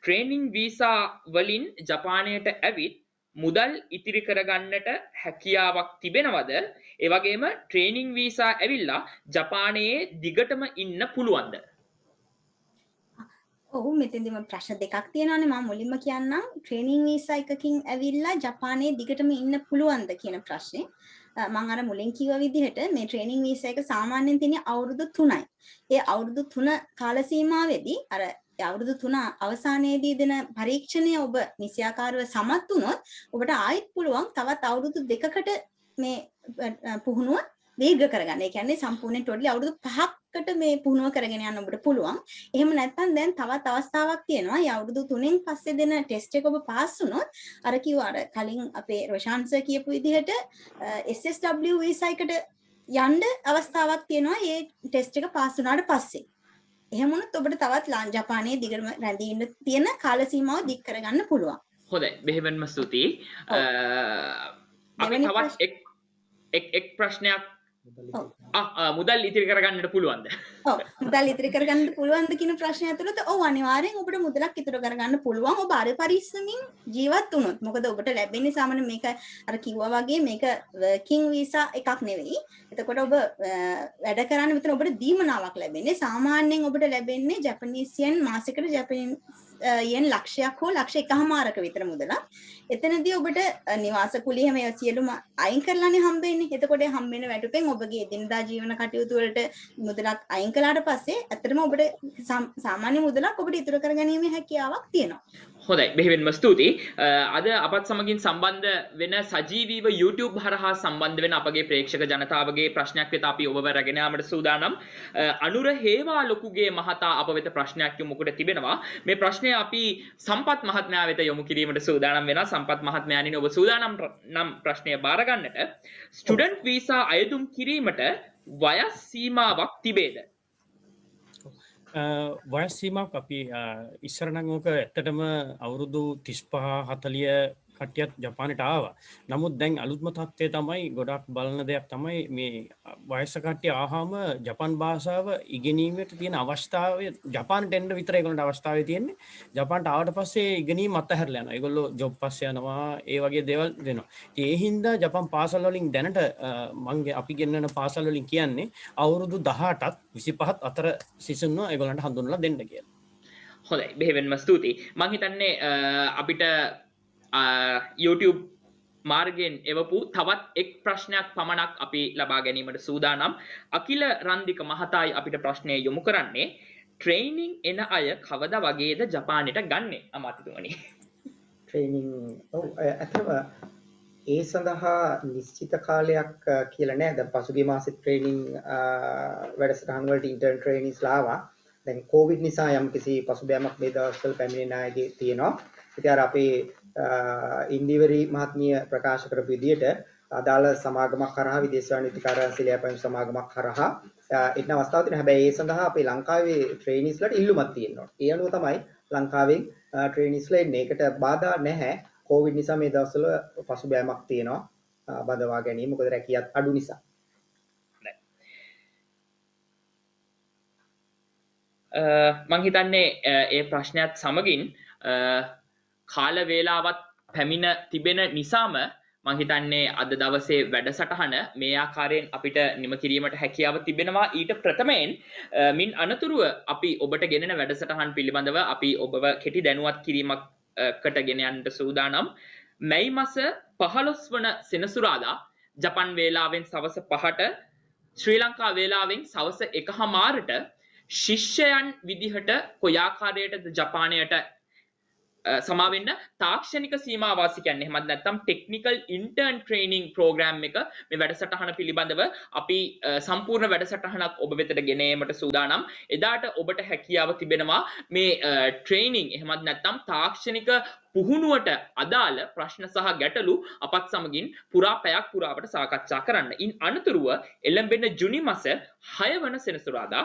A: ට්‍රේනින් වීසා වලින් ජපානයට ඇවිත් මුදල් ඉතිරි කරගන්නට හැකියාවක් තිබෙනවද? ඒ වගේම ට්‍රේනින් වීසා ඇවිල්ලා ජපානයේ දිගටම ඉන්න පුළුවන්ද?
F: ඔහු මෙතෙන්දිම ප්‍රශ්න දෙකක් තියෙනවානේ. මම මුලින්ම කියන්නම් ට්‍රේනින් වීසා එකකින් ඇවිල්ලා ජපානයේ දිගටම ඉන්න පුළුවන්ද කියන ප්‍රශ්නේ. මම අර මුලින් කිව්ව විදිහට මේ ට්‍රේනින් වීසා එක සාමාන්‍යයෙන් තියෙන්නේ අවුරුදු 3යි. ඒ අවුරුදු 3 කාල සීමාවෙදී අර අවුරුදු 3 අවසානයේදී දෙන පරීක්ෂණය ඔබ නිසියාකාරව සමත් වුණොත් ඔබට ආයෙත් පුළුවන් තවත් අවුරුදු 2කට මේ පුහුණුව දීර්ඝ කරගන්න. ඒ කියන්නේ සම්පූර්ණයෙන් ටෝටලි අවුරුදු 5කට මේ පුහුණුව කරගෙන යන්න ඔබට පුළුවන්. එහෙම නැත්නම් දැන් තවත් අවස්ථාවක් තියෙනවා. මේ අවුරුදු 3න් පස්සේ දෙන ටෙස්ට් එක ඔබ පාස් වුණොත් අර කිව්වා අර කලින් අපේ රොෂාන් සර් කියපු විදිහට SSW වීසා එකට යන්න අවස්ථාවක් තියෙනවා. මේ ටෙස්ට් එක පාස් වුණාට පස්සේ. එහෙම වුණොත් ඔබට තවත් ජපානයේ දිගටම රැඳී ඉන්න තියෙන කාල සීමාව දික් කරගන්න පුළුවන්.
A: හොඳයි. බෙහෙවින්ම ස්තුතියි. අපි තවත් එක් ප්‍රශ්නයක් මුදල් ඉතිරි කරගන්නට පුළුවන්ද?
F: ඔව් මුදල් ඉතිරි කරගන්න පුළුවන්ද කියන ප්‍රශ්නය ඇතුළත ඔව් අනිවාර්යෙන් ඔබට මුදලක් ඉතිරි කරගන්න පුළුවන්. ඔබ අර පරිස්සමින් ජීවත් වුණොත්. මොකද ඔබට ලැබෙන්නේ සාමාන්‍ය මේක අර කිව්වා වගේ මේක වර්කින් වීසා එකක් නෙවෙයි. එතකොට ඔබ වැඩ කරන්න විතර ඔබට දීමනාවක් ලැබෙන්නේ. සාමාන්‍යයෙන් ඔබට ලැබෙන්නේ ජපනීස් යෙන් මාසෙකට ජපනීස් යෙන් ලක්ෂයක් හෝ ලක්ෂ එකහමාරක විතර මුදලක්. එතනදී ඔබට නිවාස කුලිය හැම සියලුම අයින් කරලානේ හම්බෙන්නේ. එතකොට හම්බෙන වැටුපෙන් ඔබගේ එදිනදා ජීවන කටයුතු වලට මුදලක් අයින් කළාට පස්සේ ඇත්තටම ඔබට සාමාන්‍ය මුදලක් ඔබට ඉතුරු කරගැනීමේ හැකියාවක් තියෙනවා.
A: හොඳයි. බෙහෙවින්ම ස්තුතියි. අද අපත් සමගින් සම්බන්ධ වෙන සජීවීව YouTube හරහා සම්බන්ධ වෙන අපගේ ප්‍රේක්ෂක ජනතාවගේ ප්‍රශ්නයක් වෙත අපි ඔබව රැගෙන යාමට සූදානම්. අනුර හේවා ලොකුගේ මහතා අප වෙත ප්‍රශ්නයක් යොමු කොට තිබෙනවා. මේ ප්‍රශ්නය අපි සම්පත් මහත්මයා වෙත යොමු කිරීමට සූදානම් වෙනවා. සම්පත් මහත්මයාණනි ඔබ සූදානම් නම් ප්‍රශ්නය බාර ගන්නට. ස්ටුඩන්ට් වීසා අයදුම් කිරීමට වයස් සීමාවක් තිබේද?
D: වයස් සීමාවක් අපි ඉස්සර නම් ඕක ඇත්තටම අවුරුදු 35 40 කට්ටියත් ජපානයට ආවා. නමුත් දැන් අලුත්ම තත්ත්වය තමයි ගොඩක් බලන දෙයක් තමයි මේ වයස කට්ටිය ආවම ජපාන් භාෂාව ඉගෙනීමට තියෙන අවස්ථාවේ ජපානට එන්න විතර ඒගොල්ලන්ට අවස්ථාවේ තියෙන්නේ. ජපානට ආවට පස්සේ ඉගෙනීම අත්හැරලා යනවා. ඒගොල්ලෝ ජොබ් පස්සේ යනවා. ඒ වගේ දේවල් දෙනවා. ඒ හින්දා ජපාන් පාසල් වලින් දැනට අපි ගෙන්නන පාසල් වලින් කියන්නේ අවුරුදු 18ත් 25ත් අතර සිසුන්ව ඒගොල්ලන්ට හඳුන්වලා දෙන්න කියලා.
A: හොඳයි. බෙහෙවින්ම ස්තුතියි. මම හිතන්නේ අපිට YouTube මාර්ගයෙන් එවපු තවත් එක් ප්‍රශ්නයක් පමණක් අපි ලබා ගැනීමට සූදානම්. අකිල රන්දික මහතායි අපිට ප්‍රශ්නය යොමු කරන්නේ ට්‍රේනින් එන අය කවදා වගේද ජපානයට ගන්නෙ අමාත්‍යතුමනි?
G: ට්‍රේනින් ඔව් අතව ඒ සඳහා නිශ්චිත කාලයක් කියලා නෑ. දැන් පසුගිය මාසෙත් ට්‍රේනින් වැඩසටහන් වලට ඉන්ටර්න් ට්‍රේනිස්ලා ආවා. දැන් කොවිඩ් නිසා යම්කිසි පසුබෑමක් මේ දවස්වල පැමිණෙන අයගේ තියෙනවා. ඉතින් අර අපේ ඉන්දිවරි මහත්මිය ප්‍රකාශ කරපු විදිහට අදාළ සමාගමක් කරහා විදේශ වාණිජ්‍ය කාර්යාලය පැමිණ සමාගමක් කරහා එන්න අවස්ථාවක් තියෙනවා. හැබැයි ඒ සඳහා අපේ ලංකාවේ ට්‍රේනිස්ලාට ඉල්ලුමක් තියෙනවා. ඒ අනුව තමයි ලංකාවෙන් ට්‍රේනිස්ලා එන්නේ. ඒකට බාධා නැහැ. කොවිඩ් නිසා මේ දවස්වල පසුබෑමක් තියෙනවා බඳවා ගැනීම. මොකද රැකියත් අඩු නිසා.
A: මං හිතන්නේ ඒ ප්‍රශ්නයත් සමගින් කාල වේලාවත් පැමිණ තිබෙන නිසාම මං හිතන්නේ අද දවසේ වැඩසටහන මේ ආකාරයෙන් අපිට නිම කිරීමට හැකියාව තිබෙනවා. ඊට ප්‍රථමයෙන් මින් අනතුරුව අපි ඔබට ගෙනෙන වැඩසටහන් පිළිබඳව අපි ඔබව කෙටි දැනුවත් කිරීමකට ගෙන යන්නට සූදානම්. මැයි මාස 15 වන සෙනසුරාදා ජපන් වේලාවෙන් සවස 5ට ශ්‍රී ලංකා වේලාවෙන් සවස 1:00ට ශිෂ්‍යයන් විදිහට කොයි ආකාරයටද ජපානයට සමාවෙන්න තාක්ෂණික සීමාවාසි කියන්නේ එහෙමත් නැත්නම් ටෙක්නිකල් ඉන්ටර්න් ට්‍රේනින් ප්‍රෝග්‍රෑම් එක මේ වැඩසටහන පිළිබඳව අපි සම්පූර්ණ වැඩසටහනක් ඔබ වෙතට ගෙන ඒමට සූදානම්. එදාට ඔබට හැකියාව තිබෙනවා මේ ට්‍රේනින් එහෙමත් නැත්නම් තාක්ෂණික පුහුණුවට අදාළ ප්‍රශ්න සහ ගැටලු අපත් සමගින් පුරා පැයක් පුරාවට සාකච්ඡා කරන්න. ඉන් අනතුරුව එළඹෙන ජුනි මාස 6 වන සෙනසුරාදා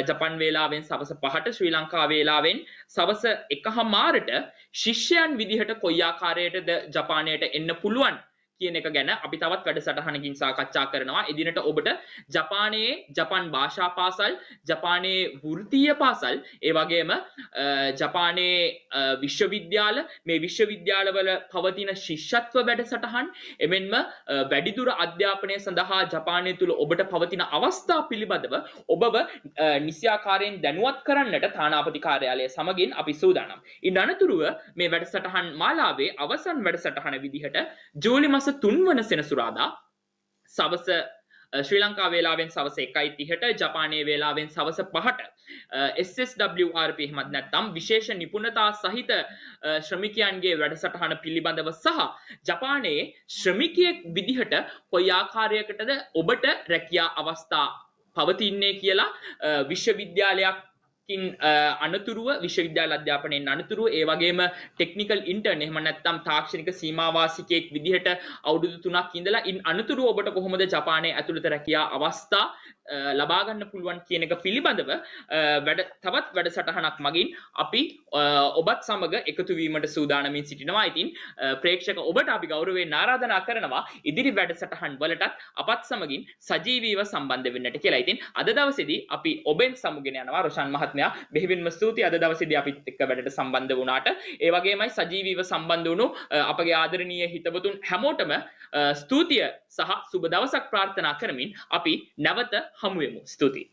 A: ජපන් වේලාවෙන් සවස 5ට ශ්‍රී ලංකා වේලාවෙන් සවස 1:00ට ශිෂ්‍යයන් විදිහට කොයි ආකාරයටද ජපානයට එන්න පුළුවන් කියන එක ගැන අපි තවත් වැඩසටහනකින් සාකච්ඡා කරනවා. එදිනට ඔබට ජපානයේ ජපන් භාෂා පාසල්, ජපානයේ වෘත්තීය පාසල්, ඒ වගේම ජපානයේ විශ්වවිද්‍යාල, මේ විශ්වවිද්‍යාලවල පවතින ශිෂ්‍යත්ව වැඩසටහන්, එමෙන්ම වැඩිදුර අධ්‍යාපනය සඳහා ජපානය තුළ ඔබට පවතින අවස්ථා පිළිබඳව ඔබව නිසියාකාරයෙන් දැනුවත් කරන්නට තානාපති කාර්යාලය සමගින් අපි සූදානම්. ඉන් අනතුරුව මේ වැඩසටහන් මාලාවේ අවසන් වැඩසටහන විදිහට ජූලි මාස 3 වන සෙනසුරාදා සවස ශ්‍රී ලංකා වේලාවෙන් සවස 1:30ට ජපානයේ වේලාවෙන් සවස 5ට SSWRP එහෙමත් නැත්නම් විශේෂ නිපුණතා සහිත ශ්‍රමිකයන්ගේ වැඩසටහන පිළිබඳව සහ ජපානයේ ශ්‍රමිකයෙක් විදිහට කොයි ආකාරයකටද ඔබට රැකියා අවස්ථා පවතින්නේ කියලා විශ්වවිද්‍යාලයක් අනතුරුව විශ්වවිද්‍යාල අධ්‍යාපනයෙන් අනතුරුව ඒ වගේම ටෙක්නිකල් ඉන්ටර්න් එහෙම නැත්නම් තාක්ෂණික සීමාවාසිකයෙක් විදිහට අවුරුදු 3ක් ඉඳලා ඉන් අනතුරුව ඔබට කොහොමද ජපානයේ ඇතුළත රැකියා අවස්ථා ලබා ගන්න පුළුවන් කියන එක පිළිබඳව තවත් වැඩසටහනක් මගින් අපි ඔබත් සමග එකතු වීමට සූදානමින් සිටිනවා. ඉතින් ප්‍රේක්ෂක ඔබට අපි ගෞරවයෙන් ආරාධනා කරනවා ඉදිරි වැඩසටහන් වලටත් අපත් සමගින් සජීවීව සම්බන්ධ වෙන්නට කියලා. ඉතින් අද දවසේදී අපි ඔබෙන් සමුගෙන යනවා රොෂාන් මහත්මයා. බෙහෙවින්ම ස්තුතියි අද දවසේදී අපිත් එක්ක වැඩට සම්බන්ධ වුණාට. ඒ වගේමයි සජීවීව සම්බන්ධ වුණු අපගේ ආදරණීය හිතවතුන් හැමෝටම ස්තුතිය සහ සුබ දවසක් ප්‍රාර්ථනා කරමින් අපි නැවත හමු වෙමු. ස්තුතියි.